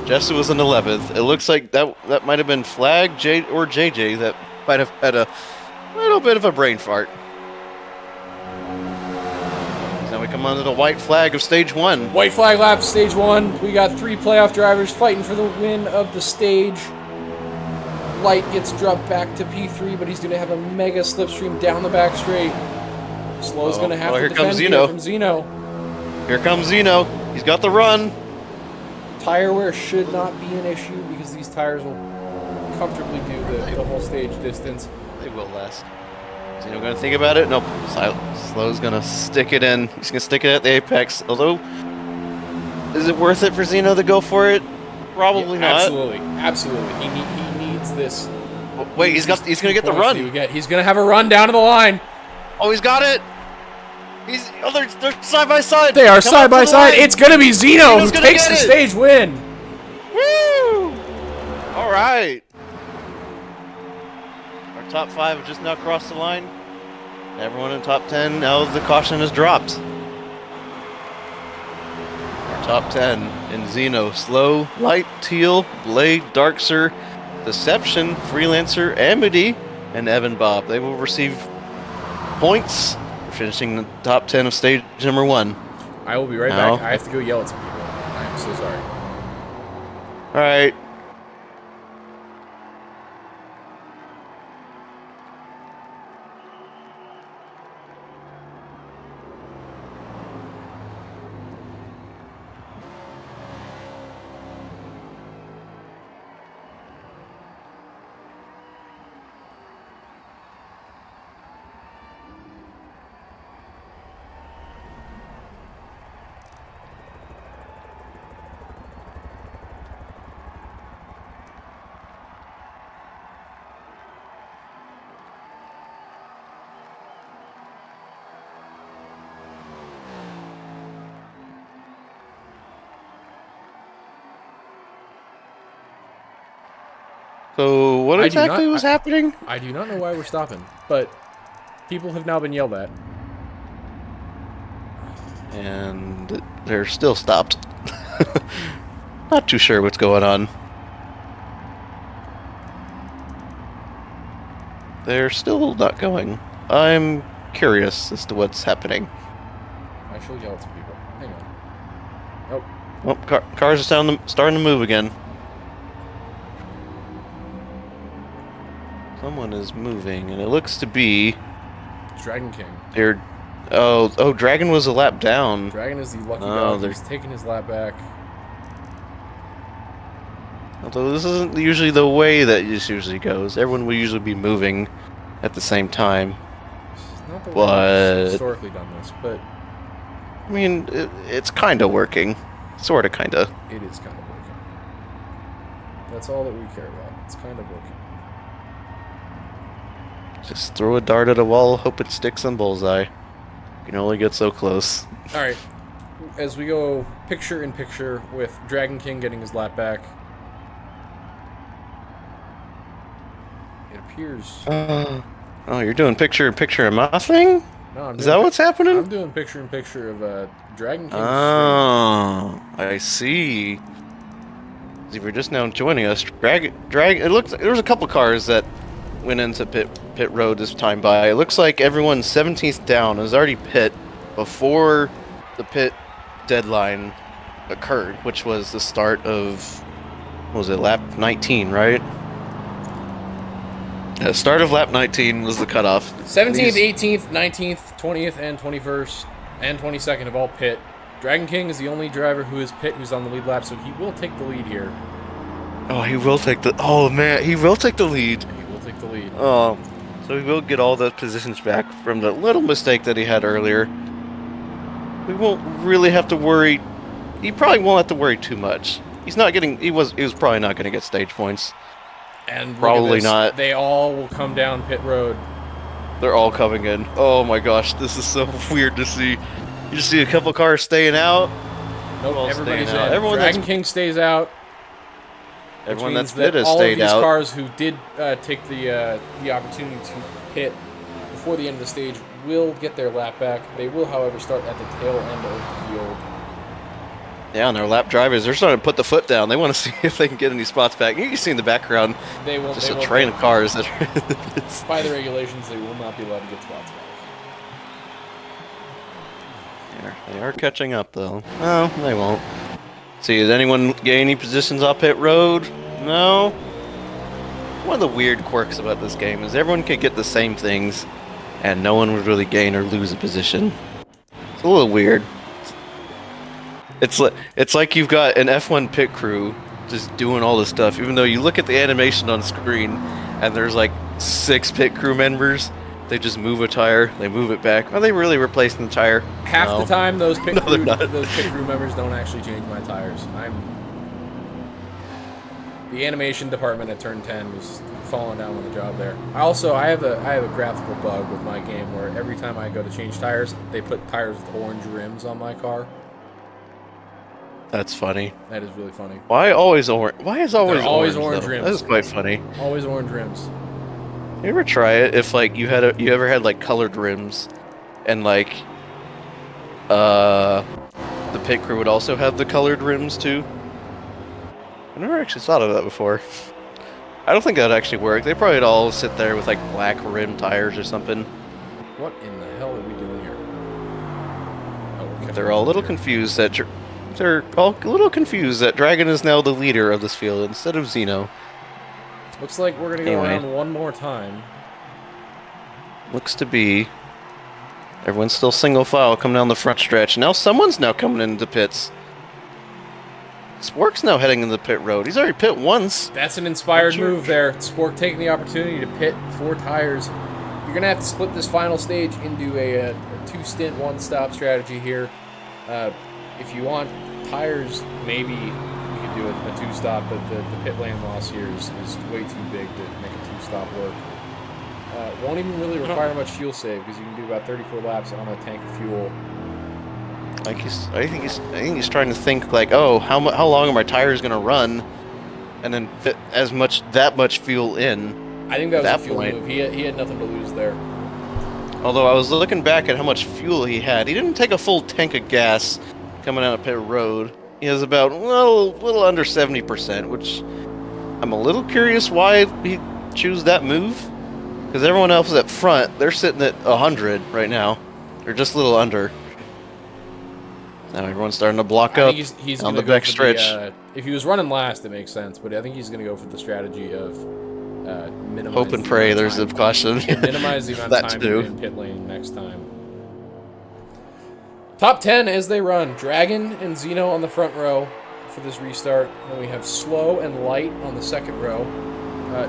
Jesso was in 11th. It looks like that might have been Flag or JJ that might have had a little bit of a brain fart. Now we come onto the white flag of stage 1. White flag lap, stage 1. We got 3 playoff drivers fighting for the win of the stage. Light gets dropped back to P3, but he's going to have a mega slipstream down the back straight. Slow's going to have to defend here from Zeno. Here comes Zeno. He's got the run. Tire wear should not be an issue because these tires will comfortably do the whole stage distance. They will last. Zeno gonna think about it? Nope. Slow's gonna stick it in. He's gonna stick it at the apex. Although, is it worth it for Zeno to go for it? Probably not. Absolutely, absolutely. He needs this. Wait, he's gonna get the run. He's gonna have a run down to the line. Oh, he's got it. They're side by side. They are side by side. It's gonna be Zeno who takes the stage win. Woo! All right. Our top 5 have just now crossed the line. Everyone in top 10, now the caution is dropped. Our top 10 in Zeno, Slow, Light, Teal, Blade, Darkser, Deception, Freelancer, Amity, and Evan Bob. They will receive points for finishing the top 10 of stage number 1. I will be right back. I have to go yell at some people. I'm so sorry. All right. So what exactly was happening? I do not know why we're stopping, but people have now been yelled at. And they're still stopped. Not too sure what's going on. They're still not going. I'm curious as to what's happening. I shall yell at some people. Hang on. Oh. Well, cars are starting to move again. Someone is moving, and it looks to be Dragon King. They're. Oh, Dragon was a lap down. Dragon is the lucky dog. He's taking his lap back. Although this isn't usually the way that this usually goes. Everyone will usually be moving at the same time. Not the way we've historically done this, but I mean, it's kind of working. Sort of, kind of. It is kind of working. That's all that we care about. It's kind of working. Just throw a dart at a wall, hope it sticks on bullseye. You can only get so close. All right. As we go picture in picture with Dragon King getting his lap back, it appears. Oh, you're doing picture in picture of my thing? No, is that what's happening? I'm doing picture in picture of Dragon King. Oh, I see. If you're just now joining us, it looks there was a couple cars that went into pit road this time by. It looks like everyone's 17th down is already pit before the pit deadline occurred, which was the start of, what was it, lap 19, right? The start of lap 19 was the cutoff. 17th, 18th, 19th, 20th, and 21st, and 22nd of all pit. Dragon King is the only driver who is pit who's on the lead lap, so he will take the lead here. Oh, he will take the... Oh, man, he will take the lead. He will take the lead. Oh, so he will get all those positions back from the little mistake that he had earlier. We won't really have to worry. He probably won't have to worry too much. He's not getting... He was probably not going to get stage points. And probably not. They all will come down pit road. They're all coming in. Oh my gosh, this is so weird to see. You just see a couple cars staying out. Nope, everybody's out. Dragon King stays out. Everyone that's pit has all stayed of these out. Cars who did take the opportunity to pit before the end of the stage will get their lap back. They will, however, start at the tail end of the field. Yeah, and their lap drivers, they're starting to put the foot down. They want to see if they can get any spots back. You can see in the background just a train of cars. By the regulations, they will not be allowed to get spots back. They are catching up, though. No, they won't. See, did anyone gain any positions off pit road? No. One of the weird quirks about this game is everyone could get the same things, and no one would really gain or lose a position. It's a little weird. It's like you've got an F1 pit crew just doing all this stuff, even though you look at the animation on screen and there's like 6 pit crew members. They just move a tire, they move it back. Are they really replacing the tire? Half the time, those pit No, crew they're not. members don't actually change my tires. The animation department at Turn 10 was falling down on the job there. I have a graphical bug with my game where every time I go to change tires, they put tires with orange rims on my car. That's funny. That is really funny. Why always orange? Why is always They're always orange rims? That is quite funny. Always orange rims. You ever try it if like you ever had like colored rims, and like the pit crew would also have the colored rims too? I never actually thought of that before. I don't think that'd actually work. They probably all sit there with like black rim tires or something. What in the hell are we doing here? Oh, They're all a little confused that Dragon is now the leader of this field instead of Xeno. Looks like we're gonna go around one more time. Looks to be. Everyone's still single file coming down the front stretch. Now someone's now coming into pits. Spork's now heading into the pit road. He's already pit once. That's an inspired move there. Spork taking the opportunity to pit 4 tires. You're gonna have to split this final stage into a 2-stint, 1-stop strategy here. If you want tires, maybe you could do a 2-stop, but the pit lane loss here is way too big to make a 2-stop work. Won't even really require much fuel save because you can do about 34 laps on a tank of fuel. I think he's trying to think like, oh, how long are my tires gonna run, and then fit that much fuel in. I think that was a fuel move. He had nothing to lose there. Although I was looking back at how much fuel he had, he didn't take a full tank of gas coming out of pit road. He has about, well, a little under 70%, which I'm a little curious why he chose that move. Because everyone else up front, they're sitting at 100 right now. They're just a little under. Now everyone's starting to block I up think he's on gonna the go back for stretch. if he was running last, it makes sense. But I think he's going to go for the strategy of minimize. Hope and the pray amount of there's a time- caution. minimize the amount That of time too. in pit lane next time. Top 10 as they run. Dragon and Xeno on the front row for this restart. Then we have Slow and Light on the second row.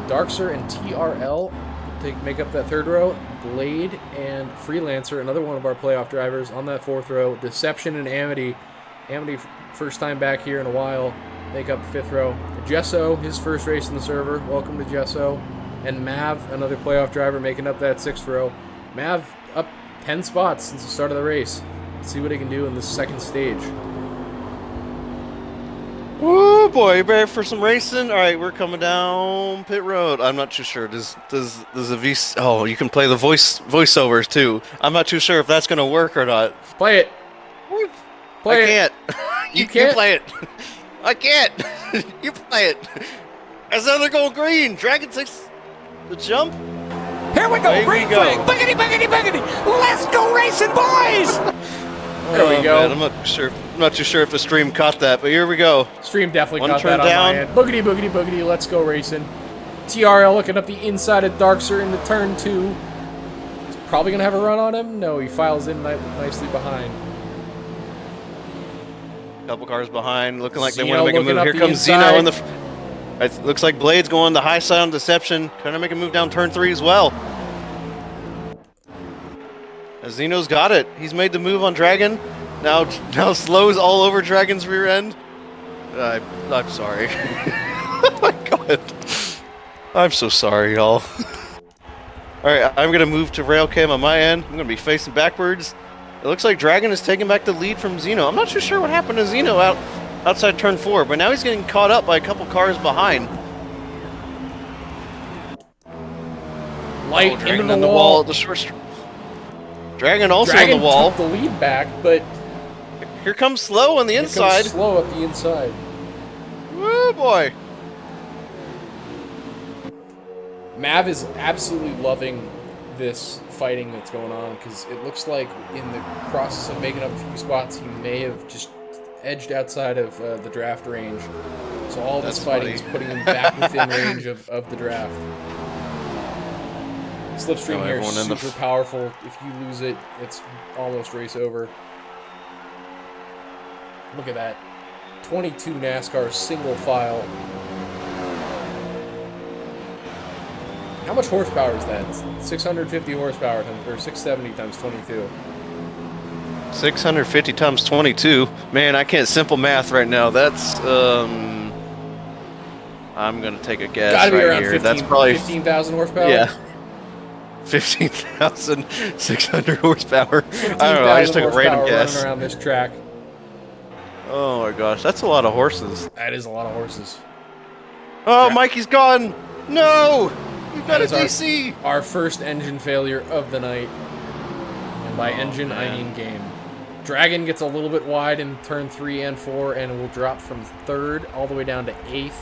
Darkser and TRL make up that third row. Blade and Freelancer, another one of our playoff drivers, on that fourth row. Deception and Amity. Amity, first time back here in a while, make up the fifth row. Gesso, his first race in the server. Welcome to Gesso. And Mav, another playoff driver, making up that sixth row. Mav up 10 spots since the start of the race. Let's see what he can do in this second stage. Woo, boy, you ready for some racing? All right, we're coming down pit road. I'm not too sure. Does a V? Oh, you can play the voiceovers too. I'm not too sure if that's gonna work or not. Play it. Play I it. can't. You can't? You play it. I can't. You play it. As though they're going green. Dragon takes the jump. Here we go. Away Green we go. flag. Biggity, biggity, biggity. Let's go racing, boys. There we go. Man, I'm not too sure if the stream caught that, but here we go. Stream definitely One caught turn that down. on my end. Boogity, boogity, boogity. Let's go racing. TRL looking up the inside of Darkser into turn 2. He's probably going to have a run on him. No, he files in nicely behind. Couple cars behind, looking like they Xeno want to make a looking move. up Here the comes inside. Xeno in the. It looks like Blade's going the high side on Deception, trying to make a move down turn 3 as well. As Xeno's got it. He's made the move on Dragon. Now Slow's all over Dragon's rear end. I'm sorry. Oh my god. I'm so sorry, y'all. Alright, I'm going to move to rail cam on my end. I'm going to be facing backwards. It looks like Dragon is taking back the lead from Xeno. I'm not too sure what happened to Xeno outside turn 4, but now he's getting caught up by a couple cars behind. Light Dragon into on the the wall. wall. The short. Dragon also Dragon on the wall. took the lead back, but Here comes Slow on the here comes inside. Slow up the inside. Woo boy. Mav is absolutely loving this fighting that's going on because it looks like in the process of making up a few spots, he may have just edged outside of the draft range. So all this That's fighting funny. is putting him back within range of the draft. Slipstream Oh, here is everyone in the super powerful. If you lose it, it's almost race over. Look at that. 22 NASCAR single file. How much horsepower is that? 650 horsepower or 670 times 22. 650 times 22. Man, I can't simple math right now. That's I'm gonna take a guess Gotta be right around here. 15 That's probably 15,000 horsepower. Yeah. 15,600 horsepower. I don't know. I just took a random guess. Running around this track. Oh my gosh, that's a lot of horses. That is a lot of horses. Oh, Mikey's gone. No, we've got That a is DC. Our first engine failure of the night. And by engine, I mean game. Dragon gets a little bit wide in turn 3 and 4 and will drop from 3rd all the way down to 8th.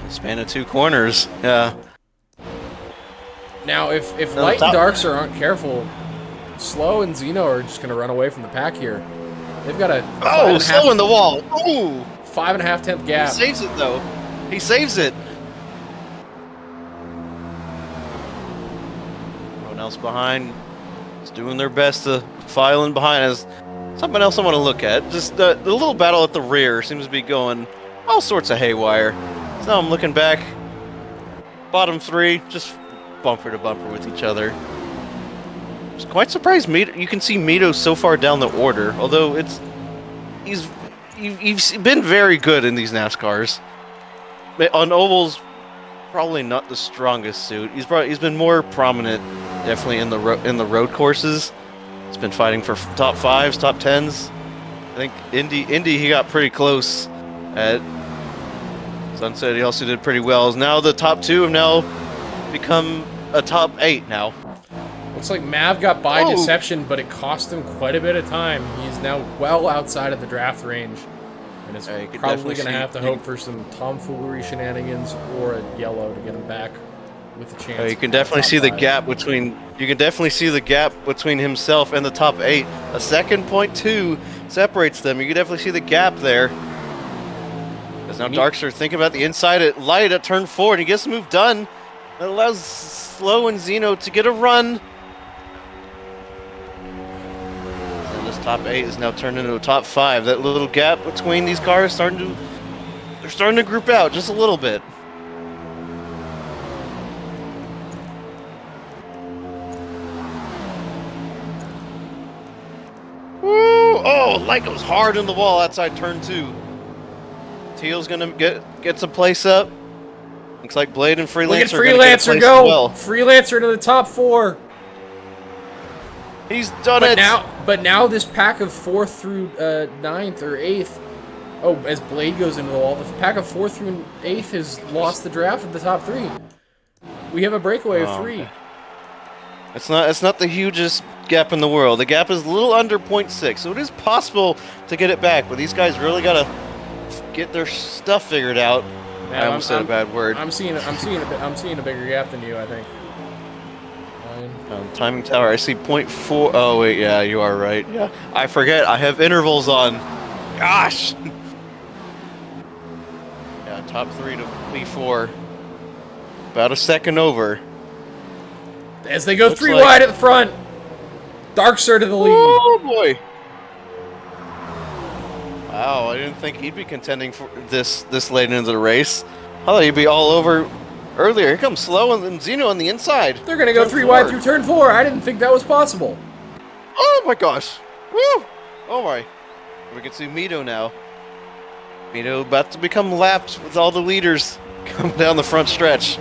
Span of 2 corners. Yeah. Now, if No, Light top- and Darkser aren't careful, Slow and Xeno are just going to run away from the pack here. They've got a Oh, Slow in the wall. Ooh. 5.5 tenth gap. He saves it though. He saves it. Everyone else behind is doing their best to file in behind us. Something else I want to look at. Just the little battle at the rear seems to be going all sorts of haywire. So now I'm looking back. Bottom 3, just bumper to bumper with each other. I was quite surprised. You can see Mito so far down the order, although he's been very good in these NASCARs. On ovals, probably not the strongest suit. He's been more prominent, definitely in the road courses. He's been fighting for top 5s, top 10s. I think Indy he got pretty close at Sunset. He also did pretty well. Now the top 2 have now become a top 8 now. Looks like Mav got by deception, but it cost him quite a bit of time. He's now well outside of the draft range. And is probably going to have to hope for some tomfoolery shenanigans or a yellow to get him back with a chance. You can definitely see the gap between. You can definitely see the gap between himself and the top 8. A second .2 separates them. You can definitely see the gap there. As now Darkster thinking about the inside at light at turn 4, and he gets the move done. That allows Slow and Zeno to get a run. And this top 8 is now turned into a top 5. That little gap between these cars they're starting to group out just a little bit. Woo! Oh, light goes hard in the wall outside turn 2. Teal's gonna get some place up. Looks like Blade and Freelancer. Look at Freelancer go! Well. Freelancer to the top 4. He's done it. But now this pack of 4th through 9th or 8th. Oh, as Blade goes into the wall, the pack of 4th through 8th has lost the draft of the top 3. We have a breakaway of 3. It's not the hugest gap in the world. The gap is a little under 0.6, so it is possible to get it back. But these guys really gotta get their stuff figured out. Man, I almost said a bad word. I'm seeing a bigger gap than you, I think. Timing tower, I see 0.4. Oh wait, yeah, you are right. Yeah, I forget. I have intervals on. Gosh. Yeah, top 3 to P4. About a second over. As they go Looks 3 wide at the front. Darkster to the lead. Oh boy. Wow, I didn't think he'd be contending for this late into the race. I thought he'd be all over earlier. Here comes Slow and then Zeno on the inside. They're going to go 3 wide through turn 4. I didn't think that was possible. Oh my gosh. Woo! Oh my. We can see Mito now. Mito about to become lapped with all the leaders coming down the front stretch.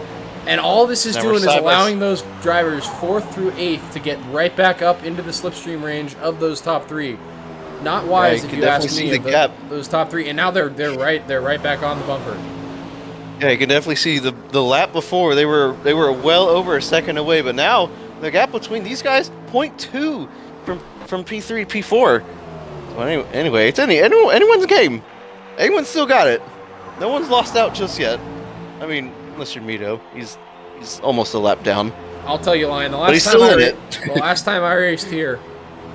And all this is doing is allowing those drivers 4th through 8th to get right back up into the slipstream range of those top 3. Not wise if you ask me. Those top 3, and now they're right back on the bumper. Yeah, you can definitely see the lap before they were well over a second away, but now the gap between these guys 0.2 from P3 to P4. Well, anyway, it's anyone's game. Anyone's still got it. No one's lost out just yet. I mean, unless you're Mito, he's almost a lap down. I'll tell you, Lion. The last time I raced here,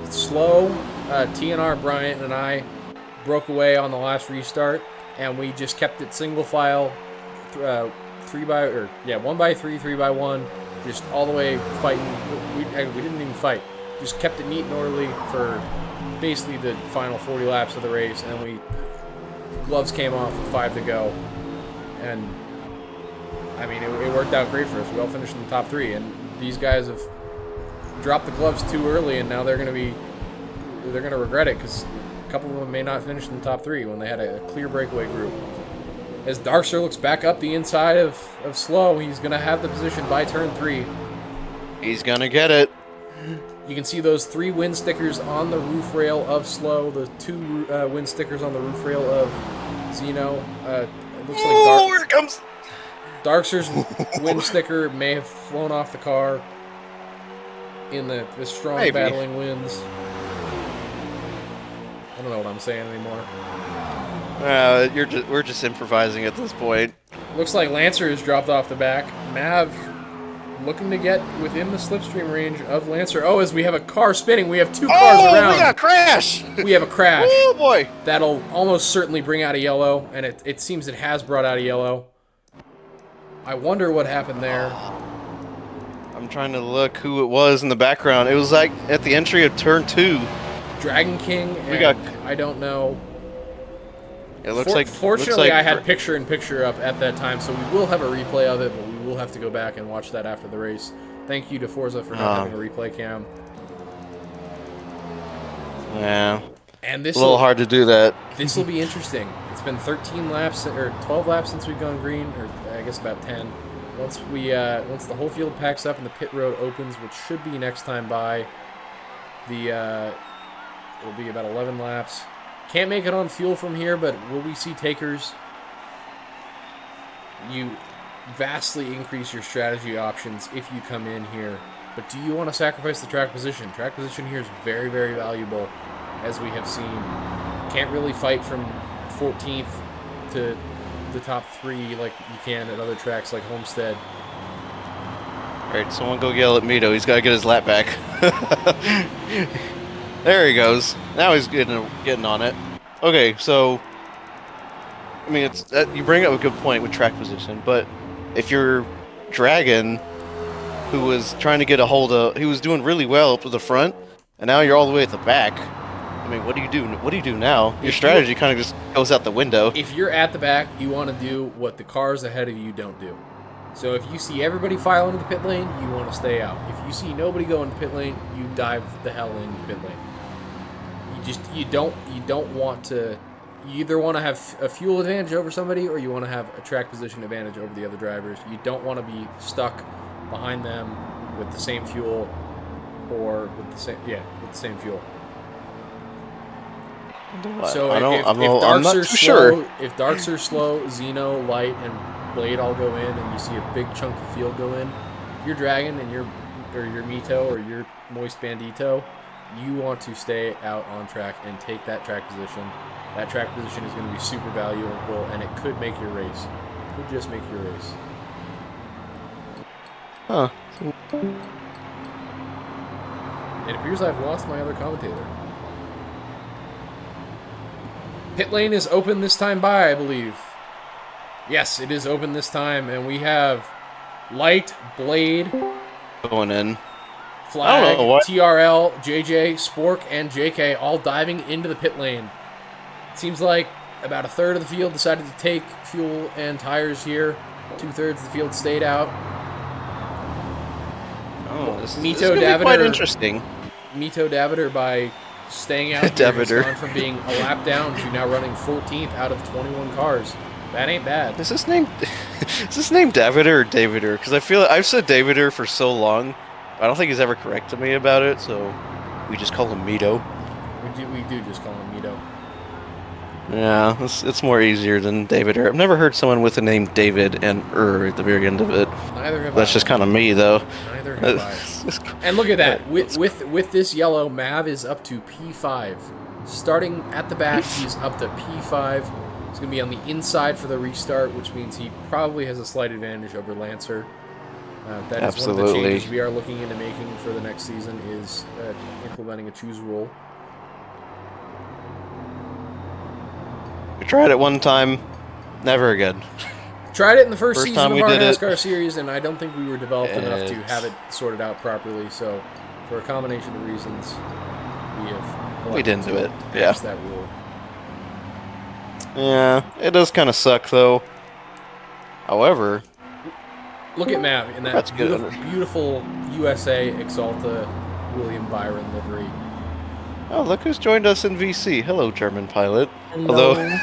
Slow, TNR, Bryant, and I broke away on the last restart, and we just kept it single file, 1 by 3, 3 by 1, just all the way fighting. We didn't even fight. Just kept it neat and orderly for basically the final 40 laps of the race, and then gloves came off with 5 to go, and I mean it worked out great for us. We all finished in the top 3, and these guys have dropped the gloves too early, and now they're going to regret it because a couple of them may not finish in the top 3 when they had a clear breakaway group. As Darkster looks back up the inside of Slow, he's going to have the position by turn 3. He's going to get it. You can see those 3 wind stickers on the roof rail of Slow, the 2 wind stickers on the roof rail of Zeno. It looks like here it comes. Darkster's wind sticker may have flown off the car in the strong battling winds. I don't know what I'm saying anymore. We're just improvising at this point. Looks like Lancer has dropped off the back. Mav looking to get within the slipstream range of Lancer. Oh, as we have a car spinning, we have 2 cars around. We got a crash! We have a crash. Oh boy! That'll almost certainly bring out a yellow, and it seems it has brought out a yellow. I wonder what happened there. I'm trying to look who it was in the background. It was like at the entry of turn 2. Dragon King, I don't know. It looks like. Fortunately, I had picture-in-picture up at that time, so we will have a replay of it, but we will have to go back and watch that after the race. Thank you to Forza for not having a replay cam. Yeah. And this a little hard to do that. This will be interesting. It's been 13 laps or 12 laps since we've gone green, or I guess about 10. Once the whole field packs up and the pit road opens, which should be next time by, it'll be about 11 laps. Can't make it on fuel from here, but will we see takers? You vastly increase your strategy options if you come in here But do you want to sacrifice the track position? Track position here is very, very valuable, as we have seen. Can't really fight from 14th to the top 3 like you can at other tracks like Homestead. Alright, someone go yell at Mito. He's got to get his lap back. There he goes. Now he's getting on it. Okay, so... I mean, it's you bring up a good point with track position, but if you're Dragon, who was trying to get a hold of... He was doing really well up to the front, and now you're all the way at the back. I mean, what do you do? What do you do now? Your strategy kind of just goes out the window. If you're at the back, you want to do what the cars ahead of you don't do. So if you see everybody file into the pit lane, you want to stay out. If you see nobody go into the pit lane, you dive the hell into the pit lane. You don't want to. You either want to have a fuel advantage over somebody, or you want to have a track position advantage over the other drivers. You don't want to be stuck behind them with the same fuel, or with the same fuel. So if darks are slow, Xeno, Light, and Blade all go in, and you see a big chunk of field go in, your Dragon and your Mito or your Moist Bandito, you want to stay out on track and take that track position. That track position is going to be super valuable, and it could make your race. It could just make your race. Huh. It appears I've lost my other commentator. Pit lane is open this time I believe. Yes, it is open this time, and we have Light, Blade, going in, Flag, TRL, JJ, Spork, and JK all diving into the pit lane. It seems like about a third of the field decided to take fuel and tires here. 2/3 of the field stayed out. Oh, this is going to be quite interesting. Mito Daviter, by staying out here, has gone from being a lap down to now running 14th out of 21 cars. That ain't bad. Is this name Daviter or Davider? Because I feel like I've said Davider for so long. I don't think he's ever corrected me about it, so we just call him Mito. We do just call him Mito. Yeah, it's more easier than Davider. I've never heard someone with the name David and at the very end of it. Neither have That's just kind of me, though. Neither have I. And look at that. With this yellow, Mav is up to P5. Starting at the back, he's up to P5. He's going to be on the inside for the restart, which means he probably has a slight advantage over Lancer. That is one of the changes we are looking into making for the next season, is implementing a choose rule. We tried it one time, never again. Tried it in the first season of our NASCAR series, and I don't think we were developed enough to have it sorted out properly. So, for a combination of reasons, we didn't do it. That rule. Yeah, it does kind of suck though. However, look at Mav in that beautiful USA Exalta William Byron livery. Oh, look who's joined us in VC. Hello, German pilot. Hello. Although,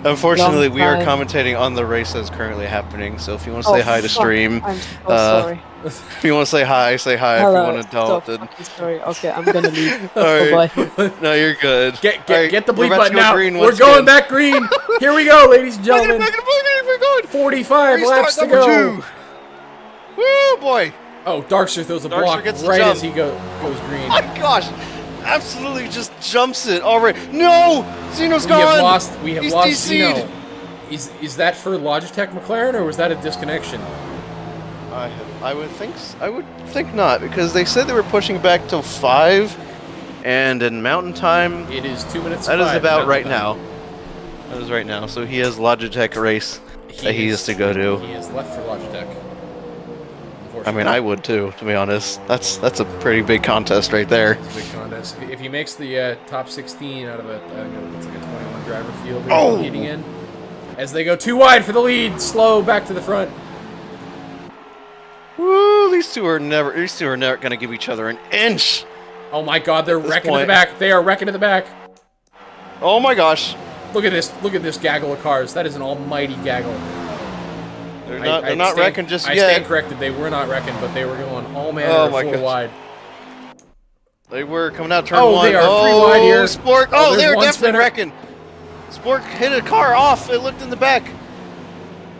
unfortunately, we are commentating on the race that's currently happening. So if you want to say hi to stream, I'm so sorry. If you want to say hi, say hi. Hello. If you want to don't, then... Sorry. Okay, I'm gonna leave. Alright. No, you're good. Get the bleep button out. We're going back green. Here we go, ladies and gentlemen. We're going. 45 laps to go. Woo, boy. Oh, Darkster throws a block right as he goes green. My gosh. Absolutely just jumps it already. No! Xeno's gone! We have lost Xeno. Is that for Logitech McLaren, or was that a disconnection? I would think not, because they said they were pushing back till 5, and in Mountain Time it is 2 minutes. That is about right now. That is right now. So he has Logitech race that he has to go to. He is left for Logitech. I mean, I would too, to be honest. That's a pretty big contest right there. It's a big contest. If he makes the top 16 out of it's like a 21 driver field he's competing in, as they go too wide for the lead, slow back to the front. Woo! These two are never going to give each other an inch. Oh my God! They're wrecking at the back. They are wrecking at the back. Oh my gosh! Look at this! Look at this gaggle of cars. That is an almighty gaggle. They're not wrecking just yet. I stand corrected. They were not wrecking, but they were going all manner of 4 wide. They were coming out turn 1. They are 3 wide here. Spork! Oh, they were definitely wrecking. Spork hit a car off. It looked in the back.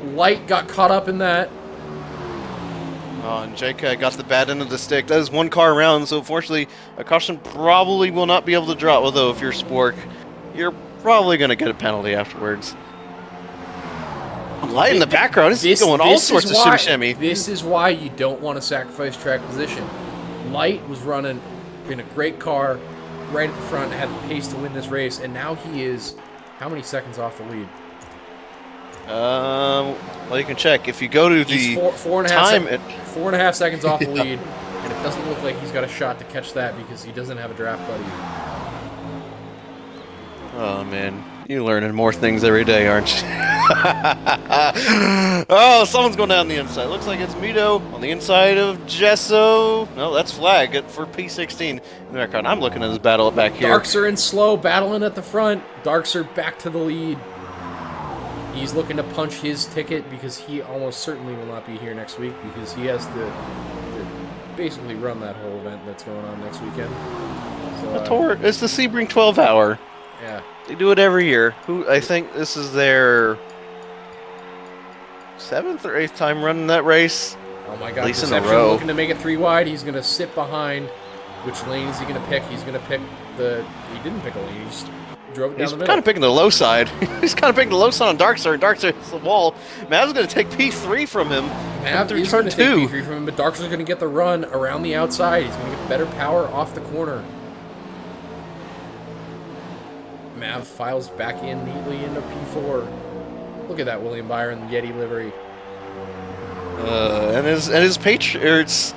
Light got caught up in that. Oh, and Jake got the bad end of the stick. That is one car around, so unfortunately, a caution probably will not be able to drop. Although, if you're Spork, you're probably going to get a penalty afterwards. Light in the background is going all sorts of shimmy. This is why you don't want to sacrifice track position. Light was running in a great car, right at the front, had the pace to win this race, and now he is how many seconds off the lead? Well, you can check if you go to the four and a half seconds off the Yeah. lead, and it doesn't look like he's got a shot to catch that because he doesn't have a draft buddy. Oh man, you're learning more things every day, aren't you? Oh, someone's going down the inside. Looks like it's Mito on the inside of Gesso. No, that's Flag for P16 in the background. I'm looking at this battle back here. Darkser and Slow battling at the front. Darkser back to the lead. He's looking to punch his ticket because he almost certainly will not be here next week because he has to basically run that whole event that's going on next weekend. So, It's the Sebring 12 hour. Yeah. They do it every year. I think this is their 7th or 8th time running that race. Oh my God! At least in a Deception row. looking to make it 3 wide. He's going to sit behind. Which lane is he going to pick? He's going to pick the. He didn't pick a lane. He just drove it down He's the middle. kind of picking the low side. He's kind of picking the low side on Darkser, and Darkser hits the wall. Mav's going to take P3 from him. Mav through is turn going to 2. take P3 from him, but Darkser's going to get the run around the outside. He's going to get better power off the corner. Mav files back in neatly into P4. Look at that William Byron Yeti livery. And his Patriots.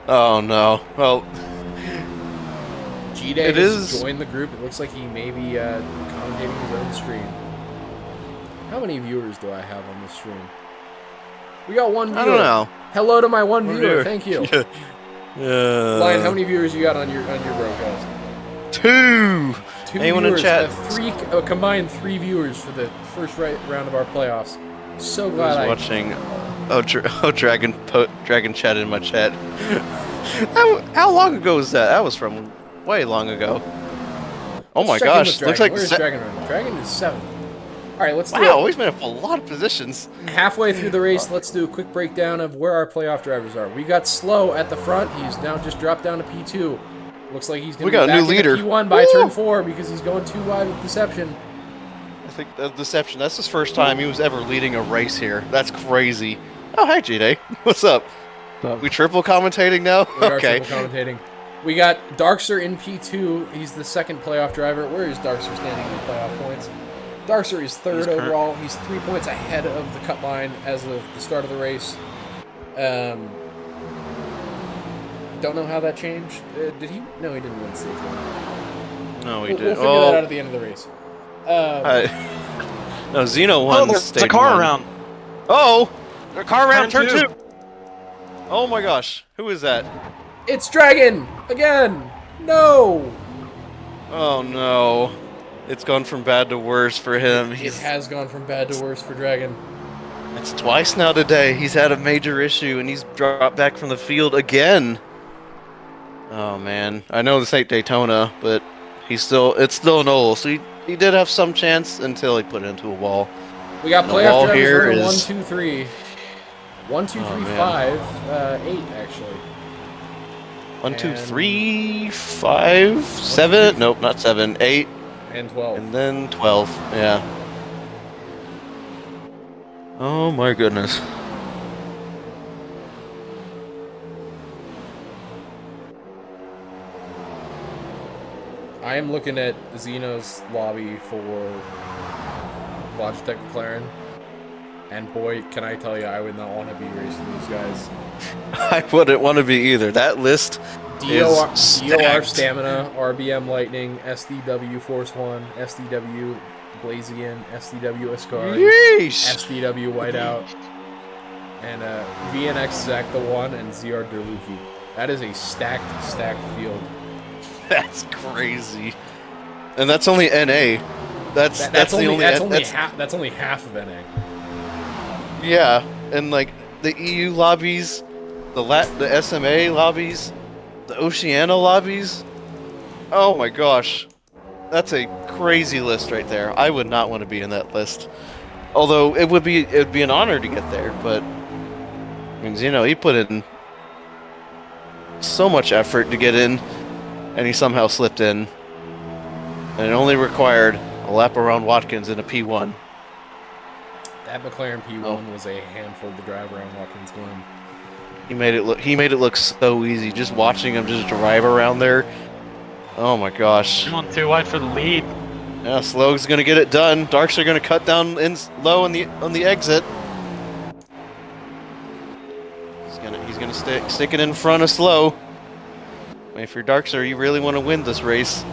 Oh no. Well, G-Day has joined the group. It looks like he may be commentating his own stream. How many viewers do I have on this stream? We got one viewer. I don't know. Hello to my one viewer. Thank you. Lion, how Uh, many viewers you got on your broadcast? 2. Two Anyone in viewers. chat? A combined 3 viewers for the first round of our playoffs. So Who's glad watching? Dragon chatted in my chat. How long ago was that? That was from way long ago. Oh my Let's check in gosh! with Looks Dragon. like Where's Dragon running? Dragon is 7th. All right, let's do it. Wow, he's made up a lot of positions. Halfway through the race, let's do a quick breakdown of where our playoff drivers are. We got Slow at the front. He's now just dropped down to P2. Looks like he's going to be back into P1 by turn 4 because he's going too wide with Deception. I think Deception. That's his first time he was ever leading a race here. That's crazy. Oh, hi, G-Day. What's up? We triple commentating now? We are Okay. triple commentating. We got Darkser in P2. He's the second playoff driver. Where is Darkser standing in the playoff points? Darkser is 3rd overall. He's 3 points ahead of the cut line as of the start of the race. Don't know how that changed. Did he? No, he didn't win stage 1. No, he We'll did. figure that out at the end of the race. No, Xeno won. there's stage a car 1. around. Oh, a car around turn Turn 2. Oh my gosh, who is that? It's Dragon again. No. Oh no, it's gone from bad to worse for him. It has gone from bad to worse for Dragon. It's twice now today. He's had a major issue and he's dropped back from the field again. Oh man, I know this ain't Daytona, but it's still an old. So he did have some chance until he put it into a wall. We got The playoff wall drivers here number is 1, 2, 3. 1, 2, 3, Oh, man. 5. 8 actually. 1, 2, And- 3, 5, 7. Nope, not 7. 8. And 12. And then 12. Yeah. Oh my goodness. I am looking at Xeno's lobby for Logitech McLaren. And boy, can I tell you, I would not want to be racing these guys. I wouldn't want to be either. That list DOR is stacked. Stamina, RBM Lightning, SDW Force 1, SDW Blazion, SDW Ascari, Yeesh. SDW Whiteout, and VNX Zach the One, and ZR Derluki. That is a stacked field. That's crazy. And that's only NA. That's only half of NA. Yeah, and like the EU lobbies, the SMA lobbies, the Oceania lobbies. Oh my gosh. That's a crazy list right there. I would not want to be in that list. Although it'd be an honor to get there, but I mean, you know, he put in so much effort to get in, and he somehow slipped in. And it only required a lap around Watkins in a P1. That McLaren P1 was a handful to drive around Watkins Glen. He made it look so easy. Just watching him just drive around there. Oh my gosh. I'm on too wide for the lead. Yeah, Slow's gonna get it done. Darks are gonna cut down in low on the exit. He's gonna stick it in front of Slow. If you're Darkster, you really want to win this race.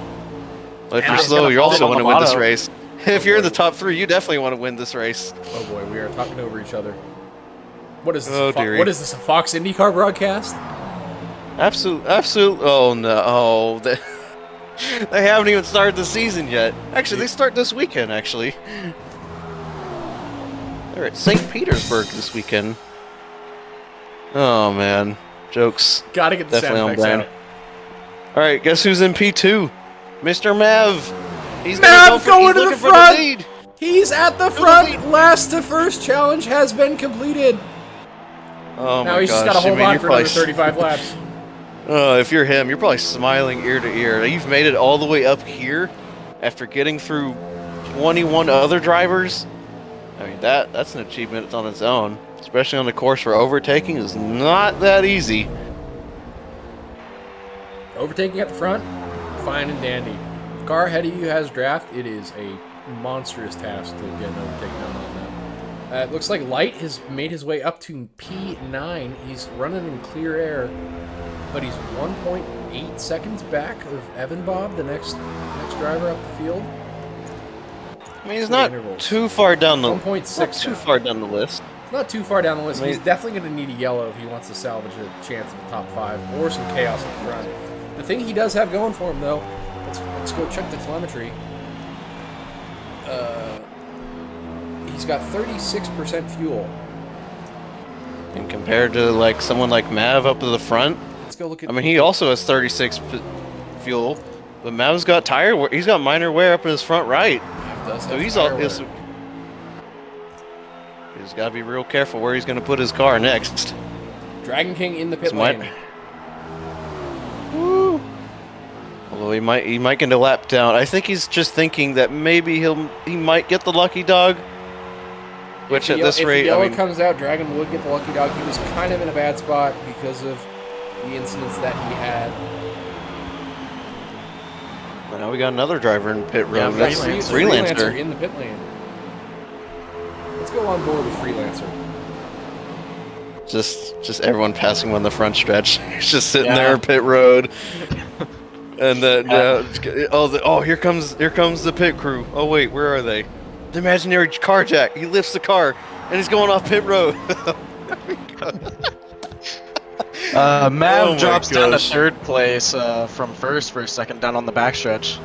But if you're Slow, you also want to win this race. If you're in the top 3, you definitely want to win this race. Oh boy, we are talking over each other. What is this? Oh, What is this? A Fox IndyCar broadcast? Absolute. Oh no. Oh, they haven't even started the season yet. Actually, they start this weekend. Actually, they're at St. Petersburg this weekend. Oh man, jokes. Gotta get the definitely sound on effects brand. out. All right, guess who's in P2? Mr. Mav. He's Mav going to looking the for front. the lead. He's at the front. Last to first challenge has been completed. Oh now my he's gosh. just got to hold I mean, on you're for another probably 35 laps. If you're him, you're probably smiling ear to ear. You've made it all the way up here after getting through 21 other drivers. I mean, that's an achievement on its own, especially on the course where overtaking is not that easy. Overtaking at the front, fine and dandy. If car ahead of you has draft, it is a monstrous task to get an overtake done on them. It looks like Light has made his way up to P9. He's running in clear air, but he's 1.8 seconds back of Evan Bob, the next driver up the field. I mean, he's not too far down the 1.6 not too far down the list. It's not too far down the list. I mean, He's definitely going to need a yellow if he wants to salvage a chance at the top 5 or some chaos at the front. The thing he does have going for him, though, let's go check the telemetry. He's got 36% fuel. And compared to like someone like Mav up to the front, let's go look at. I mean, he also has 36 fuel, but Mav's got tire wear. He's got minor wear up in his front right. So he's he's got to be real careful where he's going to put his car next. Dragon King in the pit lane. Woo. Although he might get a lap down. I think he's just thinking that maybe he might get the lucky dog. Which at this rate, if yellow I mean, comes out, Dragon would get the lucky dog. He was kind of in a bad spot because of the incidents that he had. well, now we got another driver in pit road. Yeah, That's Freelancer in the pit lane. Let's go on board with Freelancer. Just everyone passing him on the front stretch. He's just sitting there in pit road. And then here comes the pit crew. Oh wait, where are they? The imaginary car jack. He lifts the car and he's going off pit road. Mav drops down to 3rd place from first for a second down on the backstretch.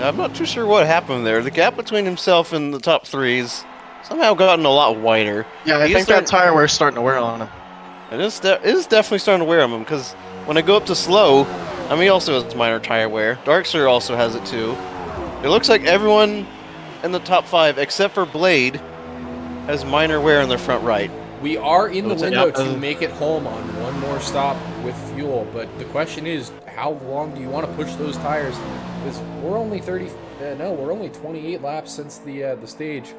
I'm not too sure what happened there. The gap between himself and the top 3's somehow gotten a lot wider. Yeah, I think that tire wear's starting to wear on him. It is definitely starting to wear on him because when I go up to slow, I mean, he also has minor tire wear. Darkster also has it too. It looks like everyone in the top 5 except for Blade has minor wear in their front right. We are in the window to make it home on one more stop with fuel, but the question is, how long do you want to push those tires? Because we're only we're only 28 laps since the stage,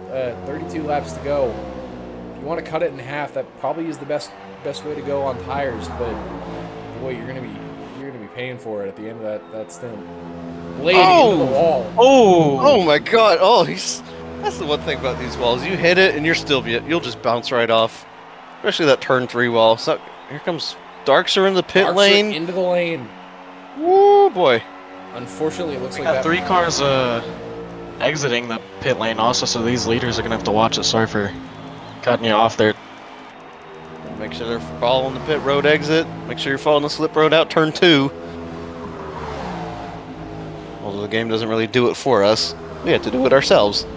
32 laps to go. If you want to cut it in half, that probably is the best way to go on tires. But boy, you're gonna be paying for it at the end of that stint. Blade into the wall. Oh my God! That's the one thing about these walls. You hit it and you'll just bounce right off. Especially that turn 3 wall. So here comes Darkster in the pit lane. Into the lane. Woo boy. Unfortunately, it looks We like got that 3 cars exiting the pit lane also, so these leaders are gonna have to watch it. Sorry for cutting you off there. Make sure they're following the pit road exit. Make sure you're following the slip road out turn 2. Although the game doesn't really do it for us, we have to do it ourselves.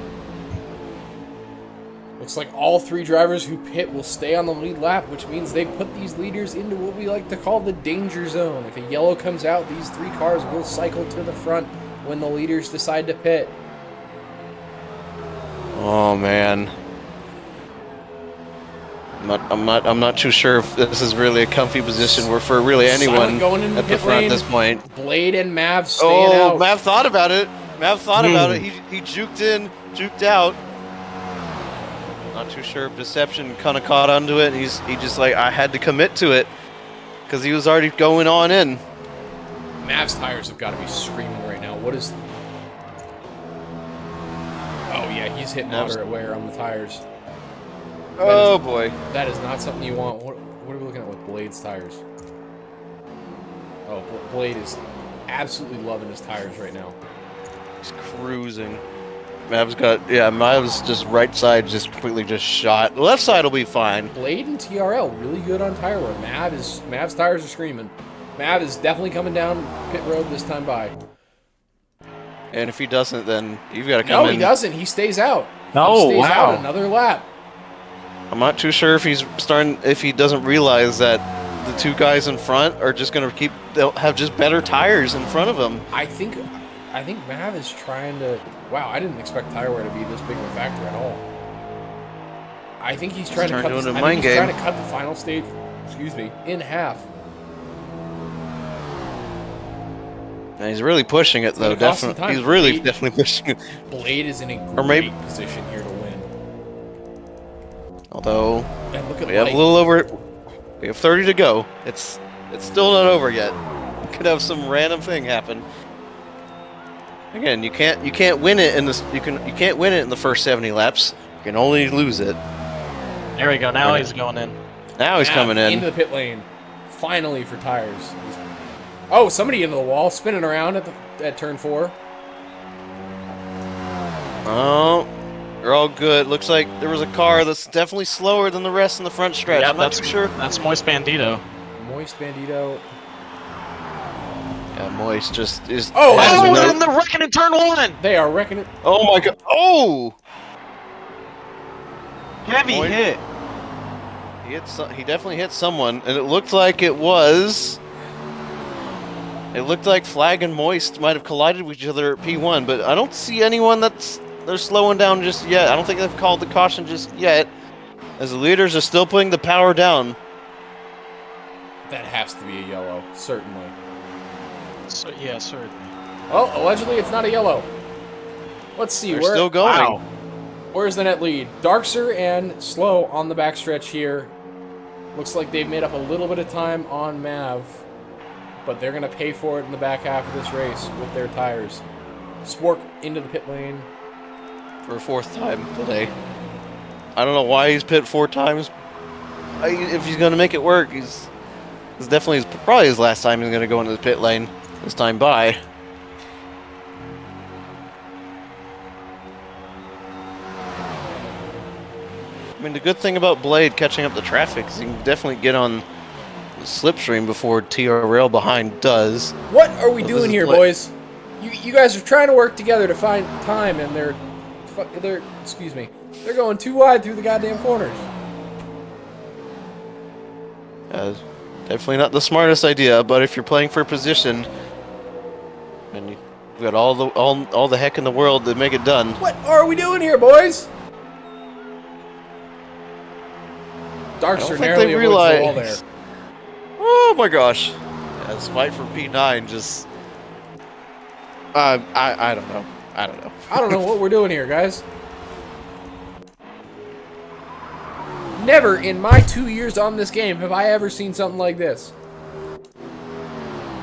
Looks like all 3 drivers who pit will stay on the lead lap, which means they put these leaders into what we like to call the danger zone. If a yellow comes out, these 3 cars will cycle to the front when the leaders decide to pit. Oh man. I'm not too sure if this is really a comfy position where for really anyone Silent going into at the pit front lane. at this point. Blade and Mav staying out. Mav thought about it. He juked in, juked out. Not too sure if Deception kind of caught onto it. He just like, I had to commit to it because he was already going on in. Mav's tires have got to be screaming right now. What is? Oh yeah, he's hit moderate wear on the tires. Oh boy, that is not something you want. What are we looking at with Blade's tires? Oh, Blade is absolutely loving his tires right now. He's cruising. Mav's just right side just completely just shot. The left side will be fine. Blade and TRL really good on tire wear. Mav's tires are screaming. Mav is definitely coming down pit road this time by. And if he doesn't, then you've got to come in. No, he doesn't. He stays out. Oh, he stays wow. out another lap. I'm not too sure if if he doesn't realize that the two guys in front are just going to they'll have just better tires in front of him. I think Mav is trying to. Wow, I didn't expect tire wear to be this big of a factor at all. I think he's trying to cut. Trying to cut the final stage. Excuse me, in half. And he's really pushing it though. Definitely, he's really definitely pushing it. Blade is in a great position here to win. Although look at we have a little over. We have 30 to go. It's still not over yet. Could have some random thing happen. Again, you can't win it in this. You can't win it in the first 70 laps. You can only lose it. There we go. Now he's going in. Now he's coming in into the pit lane. Finally for tires. Oh, somebody into the wall, spinning around at turn 4. Oh, they're all good. Looks like there was a car that's definitely slower than the rest in the front stretch. Yeah, I'm not too sure. That's Moist Bandito. Moist Bandito. Yeah, Moist just is. Oh, and they're wrecking in turn 1. They are wrecking it. Oh my god! Oh, heavy hit. He definitely hit someone, and it looked like it was. It looked like Flag and Moist might have collided with each other at P1, but I don't see anyone they're slowing down just yet. I don't think they've called the caution just yet, as the leaders are still putting the power down. That has to be a yellow, certainly. So, yeah, certainly. Well, allegedly it's not a yellow. Let's see. They're still going. Wow. Where's the net lead? Darkser and Slow on the backstretch here. Looks like they've made up a little bit of time on Mav. But they're going to pay for it in the back half of this race with their tires. Spork into the pit lane. For a 4th time today. I don't know why he's pit 4 times. If he's going to make it work, it's definitely probably his last time he's going to go into the pit lane this time by. I mean, the good thing about Blade catching up the traffic is he can definitely get on the slipstream before TRL behind does. What are we doing here, boys? You guys are trying to work together to find time, and they're excuse me, they're going too wide through the goddamn corners. Definitely not the smartest idea, but if you're playing for position, and you've got all the heck in the world to make it done. What are we doing here, boys? Darkster narrowly avoids the wall there. Oh my gosh. Yeah, this fight for P9 just... I don't know. I don't know what we're doing here, guys. Never in my 2 years on this game have I ever seen something like this.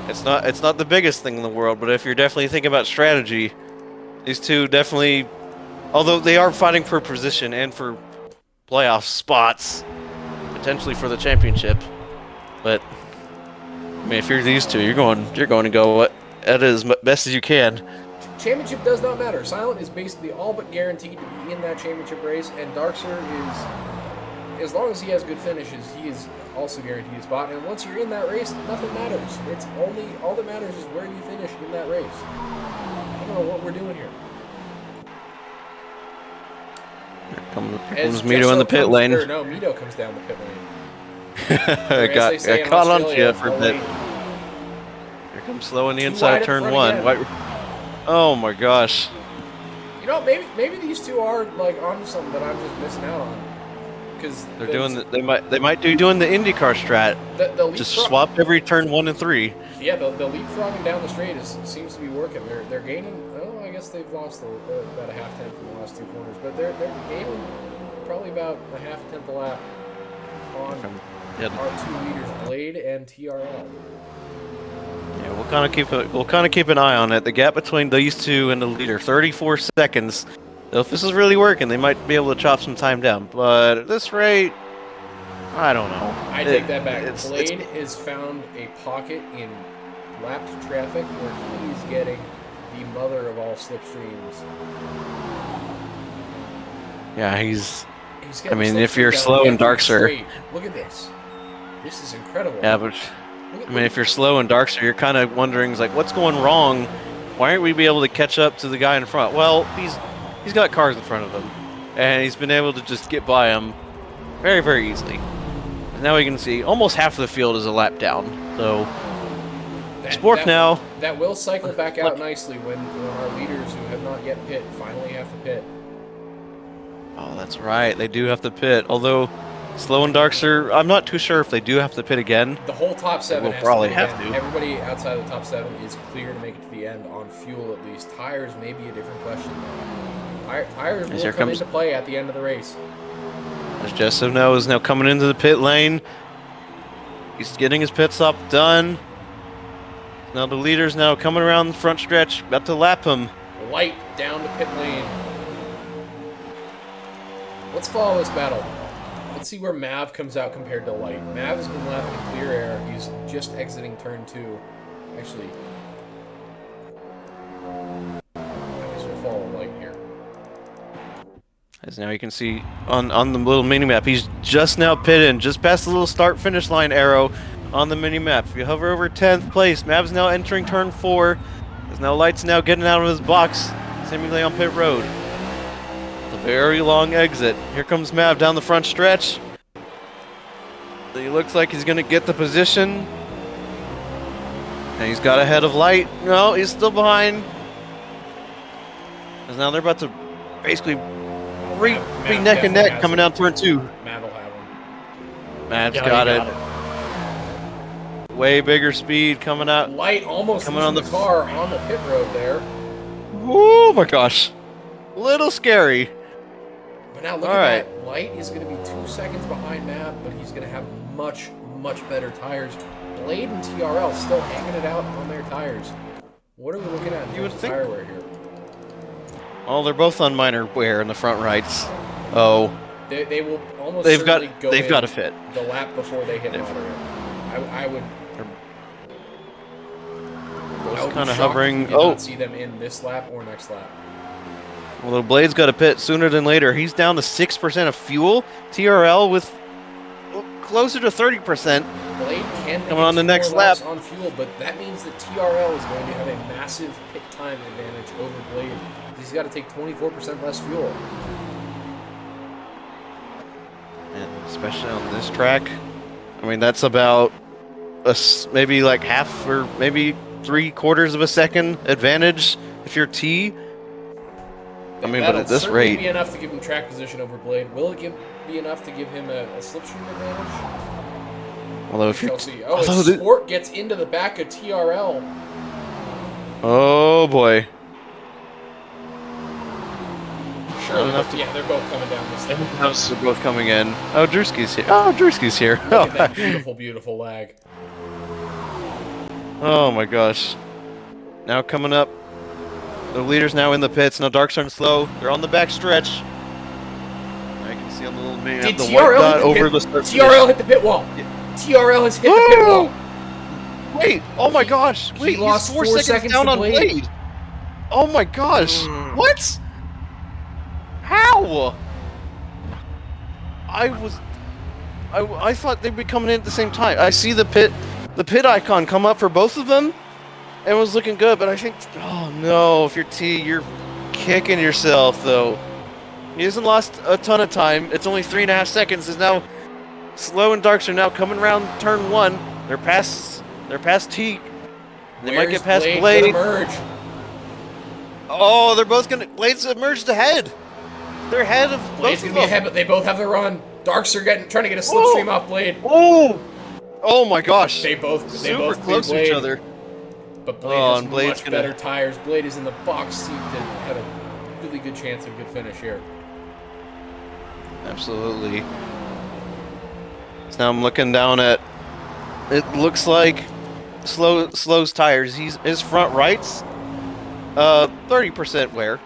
It's not the biggest thing in the world, but if you're definitely thinking about strategy, these two definitely... Although they are fighting for position and for playoff spots, potentially for the championship, but I mean, if you're these two, you're going to go at it as best as you can. Championship does not matter. Silent is basically all but guaranteed to be in that championship race, and Darkser is, as long as he has good finishes, he is also guaranteed a spot. And once you're in that race, nothing matters. It's all that matters is where you finish in that race. I don't know what we're doing here. Here comes Mito in the pit lane. No, Mito comes down the pit lane. got caught on you for a bit. Here comes Slow in the inside of turn 1. Oh my gosh. You know, maybe these two are like onto something that I'm just missing out on. because They're doing they might be doing the IndyCar strat. The Just leapfrog- swap every turn 1 and 3. Yeah, the leapfrogging down the straight seems to be working. They're gaining. Oh, I guess they've lost about a half tenth in the last 2 corners, but they're gaining probably about a half tenth a lap on our 2 leaders, Blade and TRL. Yeah, we'll kind of keep an eye on it. The gap between these two and the leader, 34 seconds. So if this is really working, they might be able to chop some time down. But at this rate, I don't know. I take that back. Blade has found a pocket in lapped traffic where he's getting the mother of all slipstreams. Yeah, he's I getting mean, slipstream if you're down slow the and dark, sir. straight. Look at this. This is incredible. Yeah, but I mean, if you're slow and dark, sir, you're kind of wondering, like, what's going wrong? Why aren't we be able to catch up to the guy in front? Well, he's got cars in front of him, and he's been able to just get by him very, very easily. And now we can see almost half of the field is a lap down. So, now. That will cycle back out nicely when our leaders who have not yet pit finally have to pit. Oh, that's right. They do have to pit. Although, slow and dark, sir, I'm not too sure if they do have to pit again. The whole top 7 will has probably to have pit to. again. Everybody outside of the top 7 is clear to make it to the end on fuel at least. Tires may be a different question. Tires will come into play at the end of the race. As Jesso is now coming into the pit lane. He's getting his pit stop done. Now the leader's now coming around the front stretch, about to lap him. Light down to pit lane. Let's follow this battle. Let's see where Mav comes out compared to Light. Mav has been lapping in clear air. He's just exiting turn 2. Actually, I guess we'll follow Light here. As now you can see on the little mini-map, he's just now pitting, just past the little start-finish line arrow on the mini-map. If you hover over 10th place, Mav's now entering turn 4. As now Light's now getting out of his box, seemingly on pit road. It's a very long exit. Here comes Mav down the front stretch. He looks like he's going to get the position. And he's got ahead of Light. No, he's still behind. As now they're about to basically be neck and neck coming down turn 2. Mav will have him. Mav's got it. Way bigger speed coming out. Light almost coming on the car on the pit road there. Oh my gosh. Little scary. But now look at that. Light is going to be 2 seconds behind Mav, but he's going to have much, much better tires. Blade and TRL still hanging it out on their tires. What are we looking at in terms of tire wear here? Oh, they're both on minor wear in the front rights. Oh. They will almost they've certainly got go they've in got to fit. the lap before they hit moderate. I would kind of shocked hovering. if we did not see them in this lap or next lap. Well, the Blade's got to pit sooner than later. He's down to 6% of fuel. TRL with closer to 30%. Blade can coming on the next lap on fuel, but that means that TRL is going to have a massive pit time advantage over Blade. He's got to take 24% less fuel. And especially on this track, I mean that's about maybe like half or maybe 3/4 of a second advantage if you're T. I mean, but at this rate, be enough to give him track position over Blade. Will it be enough to give him a slipstream advantage? Although if you're see. Oh, Sport gets into the back of TRL. Oh boy. Sure, yeah, they're both coming down this thing. They're both coming in. Oh, Drewski's here. Oh, Drewski's here. Look at that beautiful, beautiful lag. Oh my gosh. Now coming up. The leader's now in the pits. Now Dark's starting slow. They're on the back stretch. I can see on the little mini the white dot over the start TRL hit the pit wall. Yeah. TRL has hit the pit wall. Wait, oh my gosh. Wait, he lost 4 seconds down on Blade. Oh my gosh. What? How? I thought they'd be coming in at the same time. I see the pit icon come up for both of them. It was looking good, but I think, oh no, if you're T, you're kicking yourself though. He hasn't lost a ton of time. It's only 3.5 seconds. Is now slow and darks are now coming around turn 1. They're past T. They might get past Blade. Oh, they're both gonna. Blade's emerged ahead. They're ahead of Blade's both gonna be ahead, but they both have the run. Darks are trying to get a slipstream off Blade. Oh my gosh! They both super clear close to Blade, each other. But Blade has and Blade's much gonna- better tires. Blade is in the box seat to have a really good chance of a good finish here. Absolutely. So now I'm looking down at. It looks like Slow's tires. His front rights, 30% wear,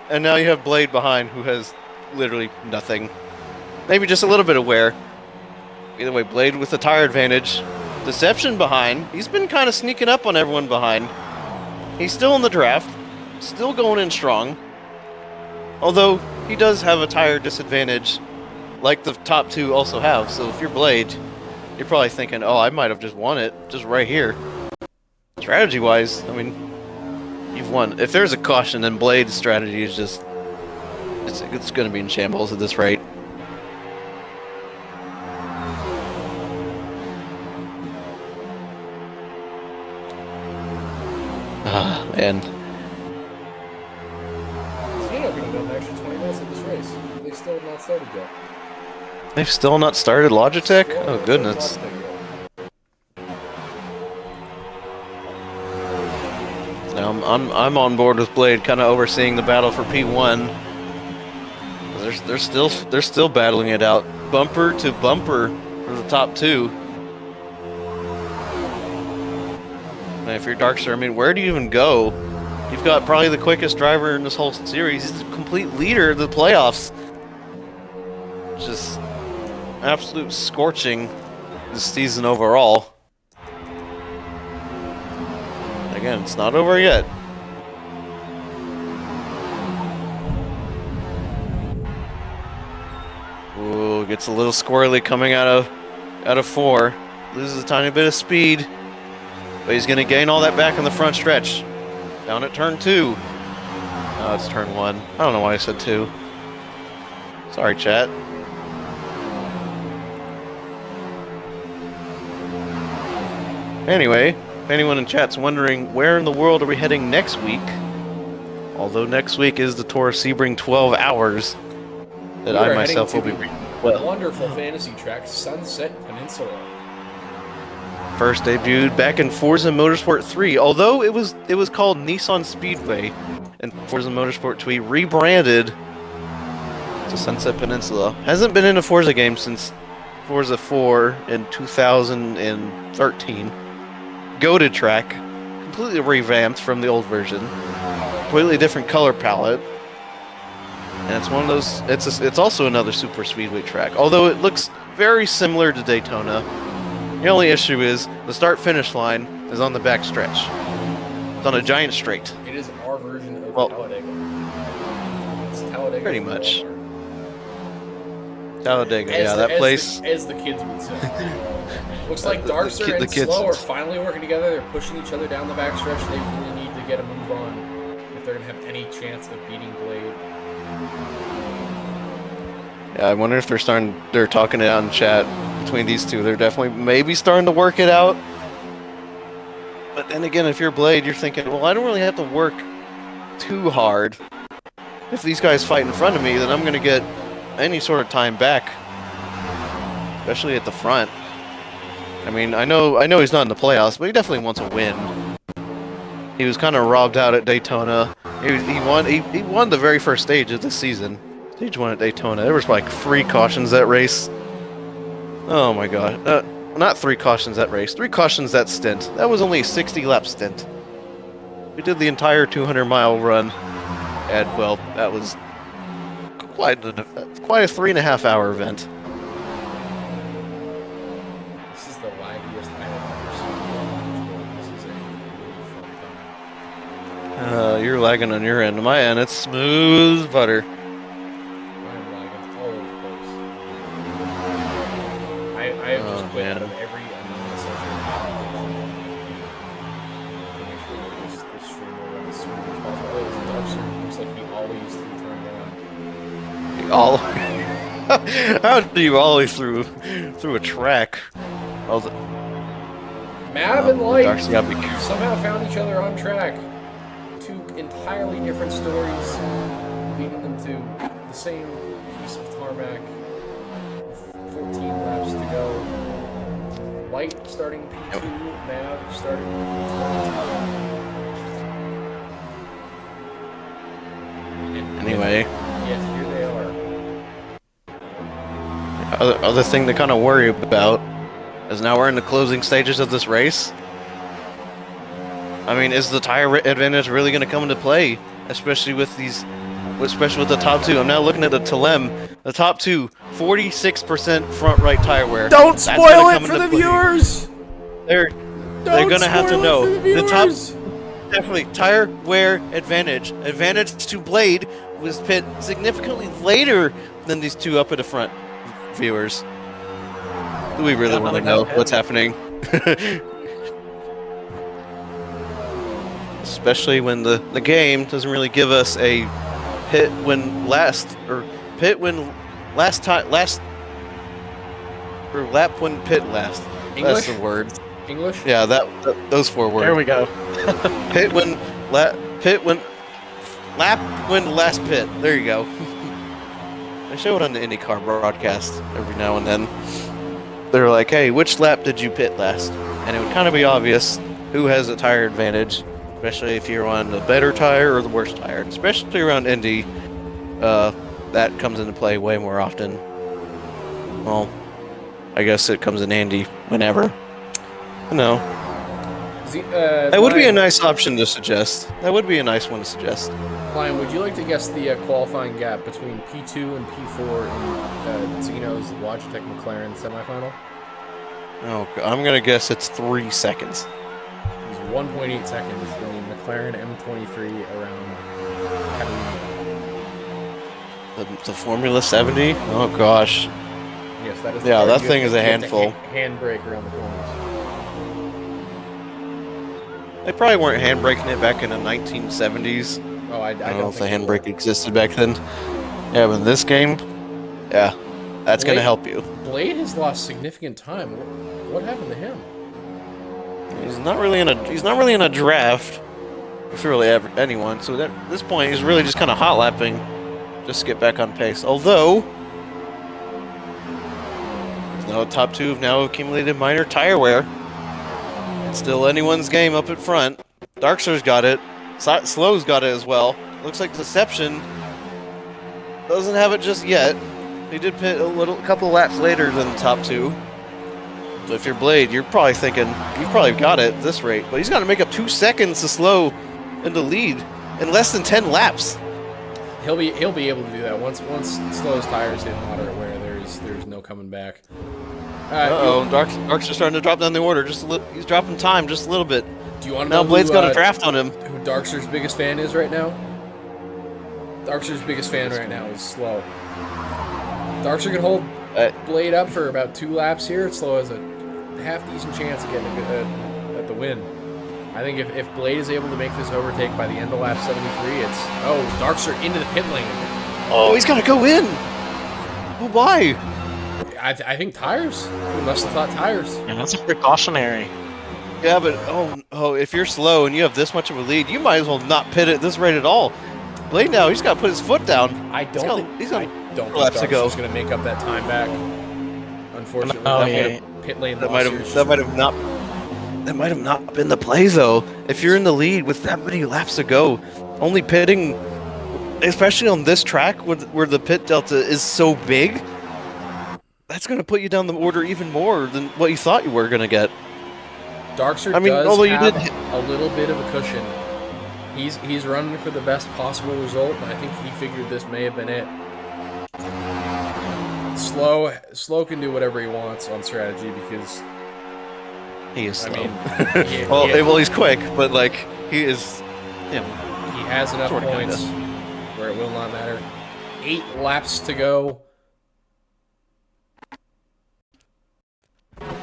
and now you have Blade behind, who has literally nothing. Maybe just a little bit of wear. Either way, Blade with the tire advantage. Deception behind. He's been kind of sneaking up on everyone behind. He's still in the draft, still going in strong. Although he does have a tire disadvantage, like the top two also have. So if you're Blade, you're probably thinking, "Oh, I might have just won it, just right here." Strategy-wise, I mean, you've won. If there's a caution, then Blade's strategy is just—it's going to be in shambles at this rate. Ah, man. Zeno could have done an extra 20 minutes of this race. They still have not started yet. They've still not started Logitech? Oh, goodness. Now I'm on board with Blade, kind of overseeing the battle for P1. They're still battling it out, bumper to bumper for the top two. And if you're Darkster, I mean, where do you even go? You've got probably the quickest driver in this whole series. He's the complete leader of the playoffs. Just absolute scorching this season overall. Again, it's not over yet. Ooh, gets a little squirrely coming out of 4. Loses a tiny bit of speed, but he's going to gain all that back in the front stretch. Down at turn 2. Oh, it's turn 1. I don't know why I said 2. Sorry, chat. Anyway, if anyone in chat's wondering where in the world are we heading next week, although next week is the Tour of Sebring 12 hours, that I myself will be reading. Well, wonderful fantasy track, Sunset Peninsula. First debuted back in Forza Motorsport 3, although it was called Nissan Speedway, and Forza Motorsport 3 rebranded to Sunset Peninsula. Hasn't been in a Forza game since Forza 4 in 2013. Goated track, completely revamped from the old version, completely different color palette, and it's one of those. It's also another super speedway track, although it looks very similar to Daytona. The only issue is the start-finish line is on the back stretch. It's on a giant straight. It is our version of Talladega. It's Talladega. Pretty much. Talladega, yeah, that place. As the kids would say. Looks like Darkster and Slow are finally working together. They're pushing each other down the backstretch. They really need to get a move on if they're going to have any chance of beating Blade. Yeah, I wonder if they're talking it out in chat between these two. They're definitely maybe starting to work it out. But then again, if you're Blade, you're thinking, well, I don't really have to work too hard. If these guys fight in front of me, then I'm going to get any sort of time back, especially at the front. I mean, I know he's not in the playoffs, but he definitely wants a win. He was kind of robbed out at Daytona. He won the very first stage of this season. Stage 1 at Daytona. There was like 3 cautions that race. Oh my god. Not 3 cautions that race. 3 cautions that stint. That was only a 60-lap stint. We did the entire 200-mile run. And, well, that was quite a 3.5-hour event. This is the laggiest I have ever seen. This is a really fun time. You're lagging on your end. On my end, it's smooth butter. I'm lagging all over the place. I have just quit out of every anonymous social make sure that this stream will run as smooth as possible. Oh, it's Darkster. Looks like he always through turn 1. How do you always through a track? Mav and Light somehow found each other on track. 2 entirely different stories leading them to the same piece of tarmac. 14 laps to go. White starting P2, Nav starting P2. Anyway. Yes, here they are. Other thing to kind of worry about is now we're in the closing stages of this race. I mean, is the tire advantage really going to come into play, especially with the top two? I'm now looking at the Telem. The top two, 46% front right tire wear. Don't spoil it for the viewers. They're going to have to know the top. Definitely tire wear advantage. Advantage to Blade was pit significantly later than these two up at the front. Viewers, do we really want to know what's happening? Especially when the game doesn't really give us a pit when last time or lap when pit last. English? That's the word. English? Yeah, those 4 words. There we go. Pit when lap when last pit. There you go. They show it on the IndyCar broadcast every now and then. They're like, hey, which lap did you pit last? And it would kind of be obvious who has a tire advantage, especially if you're on the better tire or the worst tire. Especially around Indy, that comes into play way more often. Well, I guess it comes in handy whenever. No. That would be a nice option to suggest. That would be a nice one to suggest. Lion, would you like to guess the qualifying gap between P2 and P4 in Zeno's Logitech McLaren semifinal? Oh, I'm gonna guess it's 3 seconds. It's 1.8 seconds between McLaren M23 around Catalunya. The Formula 70? Oh gosh. Yes, that is. Yeah, that thing is a handful. Handbrake around the corners. They probably weren't handbraking it back in the 1970s. Oh, I don't know if the handbrake existed back then. Yeah, but in this game, yeah, that's going to help you. Blade has lost significant time. What happened to him? He's not really in a draft. If really anyone. So at this point, he's really just kind of hot lapping, just to get back on pace. Although, now top two have now accumulated minor tire wear. It's still anyone's game up at front. Darkster's got it. Slow's got it as well. Looks like Deception doesn't have it just yet. He did pit a couple laps later than the top two. So if you're Blade, you're probably thinking you've probably got it at this rate. But he's got to make up 2 seconds to Slow in the lead in less than 10 laps. He'll be able to do that once Slow's tires hit moderate wear. There's no coming back. Dark's starting to drop down the order. He's dropping time just a little bit. Do you want to know now Blade's got a draft on him? Who Darkster's biggest fan is right now? Darkster's biggest fan right now is Slow. Darkster can hold Blade up for about 2 laps here. Slow has a half decent chance of getting at the win. I think if Blade is able to make this overtake by the end of lap 73, it's Darkster into the pit lane. Oh, he's got to go in. Oh, why? I think tires. We must have thought tires. Yeah, that's a precautionary. Yeah, but if you're Slow and you have this much of a lead, you might as well not pit at this rate at all. Blade now, he's got to put his foot down. I don't think Darkster's going to make up that time back. Unfortunately, pit lane that might have not been the play though. If you're in the lead with that many laps to go, only pitting, especially on this track where the pit delta is so big, that's going to put you down the order even more than what you thought you were going to get. Darkster does have a little bit of a cushion. He's running for the best possible result, and I think he figured this may have been it. Slow can do whatever he wants on strategy because he is slow. I mean, he's quick, but like he is. He has enough points where it will not matter. 8 laps to go.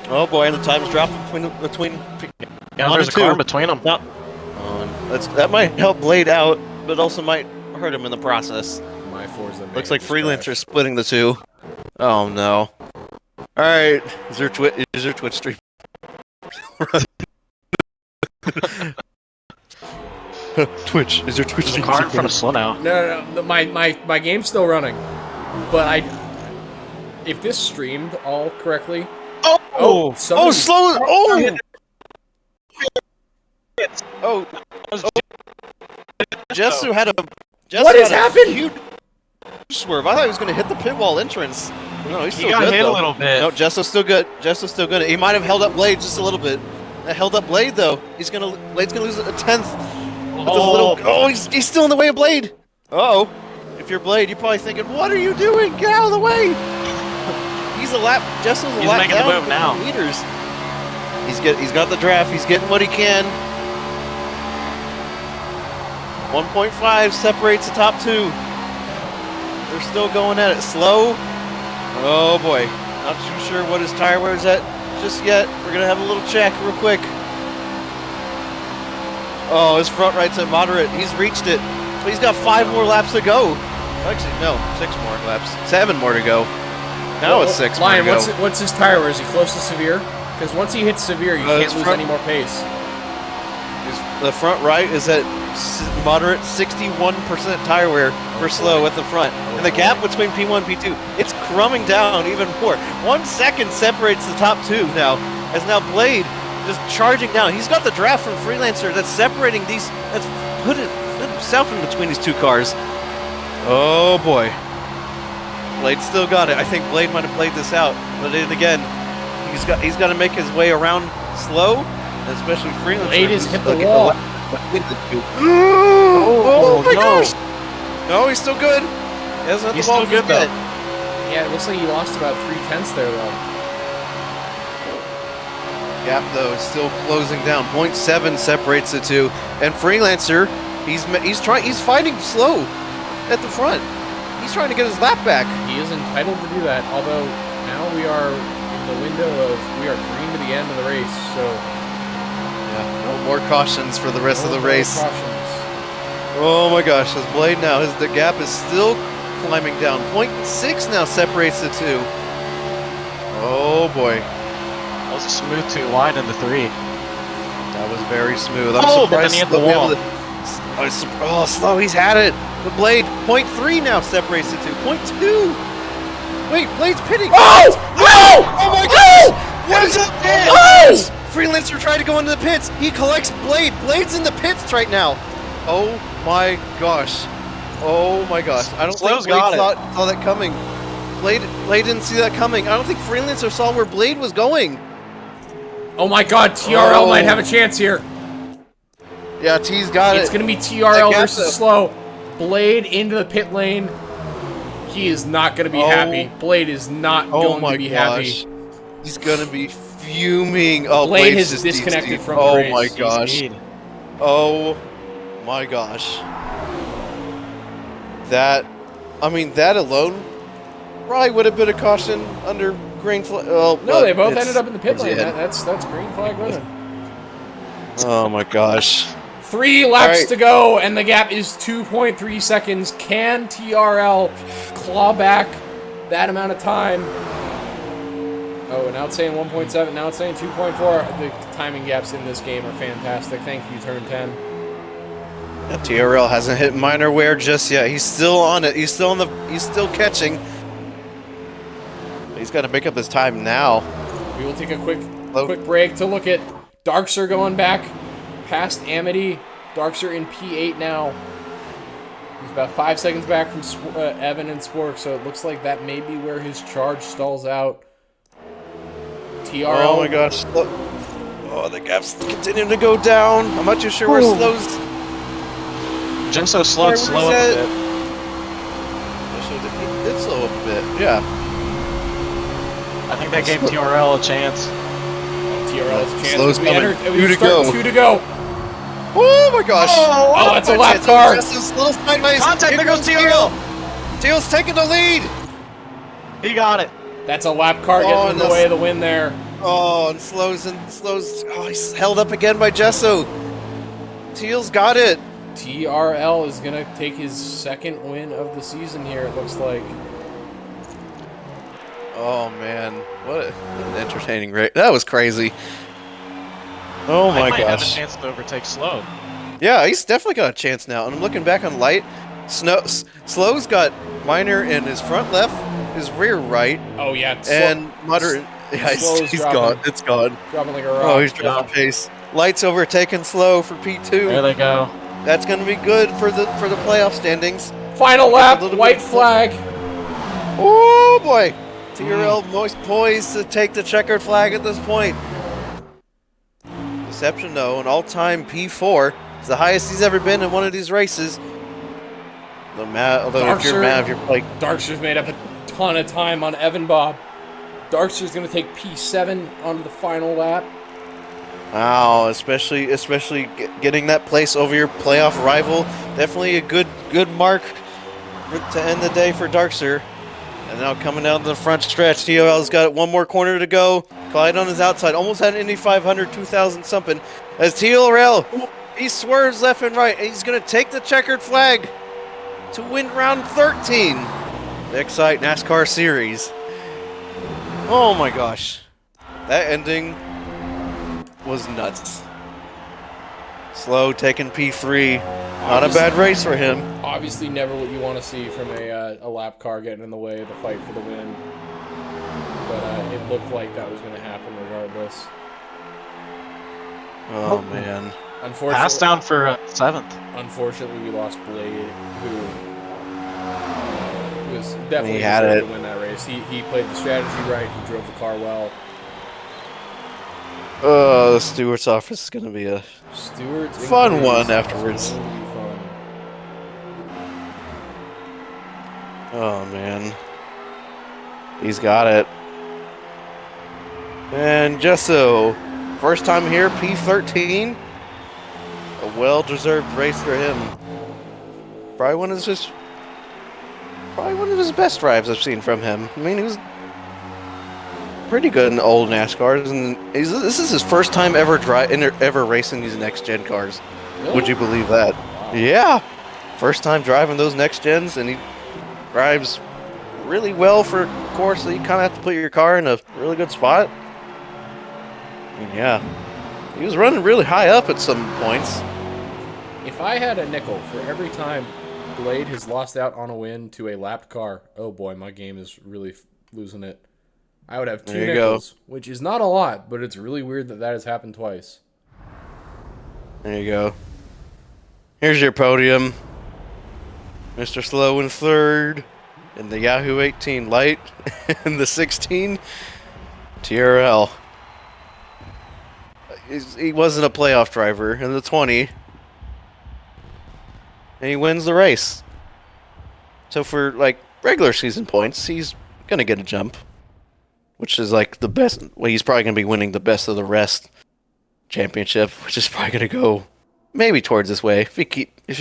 Oh boy, and the time's dropped between. Yeah, there's a car between them. No. That might help Blade out, but also might hurt him in the process. Looks like Freelancer's splitting the two. Oh no! All right, is there Twitch stream? Twitch, is there Twitch stream? Car in front of Slow now. No, my game's still running, but if this streamed all correctly. Oh, somebody- slow! Oh! Jesu had a. What has happened? Huge swerve. I thought he was going to hit the pit wall entrance. No, he's still got good hit though. a little bit. No, Jesso's still good. Jesso's still good. He might have held up Blade just a little bit. That held up Blade though. Blade's gonna lose a 10th. He's still in the way of Blade. Uh-oh. If you're Blade, you're probably thinking, what are you doing? Get out of the way! He's a lap. Jesso's a lap making down. the move now. Meters. He's got the draft. He's getting what he can. 1.5 separates the top two. They're still going at it slow. Oh boy. Not too sure what his tire wear is at just yet. We're gonna have a little check real quick. Oh, his front right's at moderate. He's reached it. But he's got 5 more laps to go. Actually, no, 6 more laps. 7 more to go. Now it's 6 more to Lion, go. what's his tire wear? Is he close to severe? Because once he hits severe, you can't lose any more pace. The front right is at moderate 61% tire wear for slow at the front. And the gap between P1 and P2, it's crumbing down even more. 1 second separates the top two now, as now Blade just charging down. He's got the draft from Freelancer that's separating these, that's put himself in between these two cars. Oh boy. Blade still got it. I think Blade might have played this out, but then again, he's got to make his way around slow, especially Freelancer. Blade has hit the wall. Oh my gosh! No, he's still good. He hasn't hit the wall still good yet. Yeah, it looks like he lost about 3/10 there though. Gap though is still closing down. 0.7 separates the two, and Freelancer, he's fighting slow at the front. He's trying to get his lap back. He is entitled to do that. Although now we are in the window of we are green to the end of the race, so yeah, no more cautions for the rest of the race. Cautions. Oh my gosh, his Blade now, the gap is still climbing down. 0.6 now separates the two. Oh boy. That was a smooth 2 wide in the 3. That was very smooth. I'm but surprised then he hit the they'll be wall. able to- slow, he's had it. The Blade, 0.3 now separates the two. 0.2. Wait, Blade's pitting. Oh! No! Oh my gosh! What is up? Oh! Freelancer tried to go into the pits. He collects Blade. Blade's in the pits right now. Oh my gosh. Oh my gosh. I don't think Blade saw that coming. Blade didn't see that coming. I don't think Freelancer saw where Blade was going. Oh my god, TRL might have a chance here. Yeah, T's got it. It's going to be TRL versus slow. Blade into the pit lane. He is not going to be happy. Blade is not going to be happy. He's going to be fuming. Oh, Blade Blade's has just disconnected DC'd. from the race. Oh my gosh. Oh my gosh. That alone probably would have been a caution under green flag. Oh, no, they both ended up in the pit lane. That's green flag running. Oh my gosh. 3 laps to go, and the gap is 2.3 seconds. Can TRL claw back that amount of time? Oh, now it's saying 1.7, now it's saying 2.4. The timing gaps in this game are fantastic. Thank you, Turn 10. Yeah, TRL hasn't hit minor wear just yet. He's still on it. He's still catching. He's got to make up his time now. We will take a quick break to look at Darkser going back past Amity. Darkser in P8 now. He's about 5 seconds back from Evan and Spork, so it looks like that may be where his charge stalls out. TRL. Oh my gosh. Look. Oh, the gap's continuing to go down. I'm not too sure where Slow's. Jinso slowed slow a bit. He did slow a bit, yeah. I think that gave TRL a chance. TRL has a chance. Slow's coming. 2 to go. 2 to go. Oh my gosh. Oh, that's a lap car. Contact, there goes TRL. TRL's taking the lead. He got it. That's a lap car getting in the way of the win there. Oh, and Slow's. Oh, he's held up again by Jesso. Teal's got it. TRL is gonna take his 2nd win of the season here. It looks like. Oh man, what an entertaining race! That was crazy. Oh my I might have a gosh. chance to overtake slow. Yeah, he's definitely got a chance now. And I'm looking back on Light. Slow's got minor in his front left, his rear right. Oh yeah, and moderate. Yeah, Slow's he's dropping, gone. It's gone. Dropping like a rock. Oh, he's dropping pace. Lights overtaking Slow for P2. There they go. That's going to be good for the playoff standings. Final lap, white flag. Oh boy, TRL most poised to take the checkered flag at this point. Deception though, an all-time P4. It's the highest he's ever been in one of these races. Although if you're like Darkster's made up a ton of time on Evan Bob. Darkster's going to take P7 onto the final lap. Wow, especially getting that place over your playoff rival. Definitely a good mark to end the day for Darkster. And now coming down to the front stretch, TOL's got one more corner to go. Clyde on his outside, almost had an Indy 500, 2000 something. As TRL, he swerves left and right, and he's going to take the checkered flag to win round 13. The XITE NASCAR Series. Oh my gosh. That ending was nuts. Slow taking P3. Not a bad race for him. Obviously never what you want to see from a lap car getting in the way of the fight for the win. But it looked like that was going to happen regardless. Oh man. Unfortunately, Pass down for 7th. Unfortunately, we lost Blade, who was definitely had deserved it to win that race. He played the strategy right. He drove the car well. The Stewart's office is going to be a fun one afterwards. Oh man, he's got it. And just so, first time here, P13. A well-deserved race for him. Probably one of his best drives I've seen from him. I mean, he was pretty good in old NASCARs, and this is his first time ever racing these next-gen cars. Really? Would you believe that? Wow. Yeah, first time driving those next gens, and he drives really well for a course that you kind of have to put your car in a really good spot. And yeah, he was running really high up at some points. If I had a nickel for every time Blade has lost out on a win to a lapped car, oh boy, my game is really losing it. I would have 2 nickels, which is not a lot, but it's really weird that has happened twice. There you go. Here's your podium. Mr. Slow in 3rd, in the Yahoo 18 Light, in the 16, TRL. He wasn't a playoff driver in the 20, and he wins the race. So for like regular season points, he's gonna get a jump, which is like the best. Well, he's probably gonna be winning the best of the rest championship, which is probably gonna go maybe towards this way if he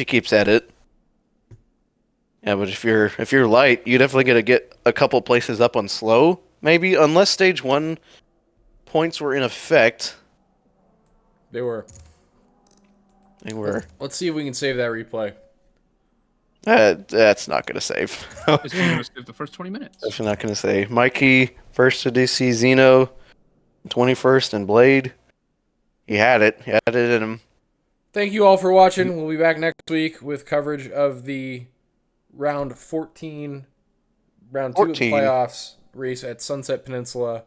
keeps at it. Yeah, but if you're light, you're definitely gonna get a couple places up on Slow, maybe, unless stage 1 points were in effect. They were. Let's see if we can save that replay. That's not going to save. It's going to save the first 20 minutes. Definitely not going to save. Mikey, first to DC Zeno, 21st, and Blade. He had it. He had it in him. Thank you all for watching. We'll be back next week with coverage of the round 14, round 2 of the playoffs race at Sunset Peninsula.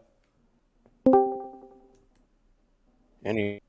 Any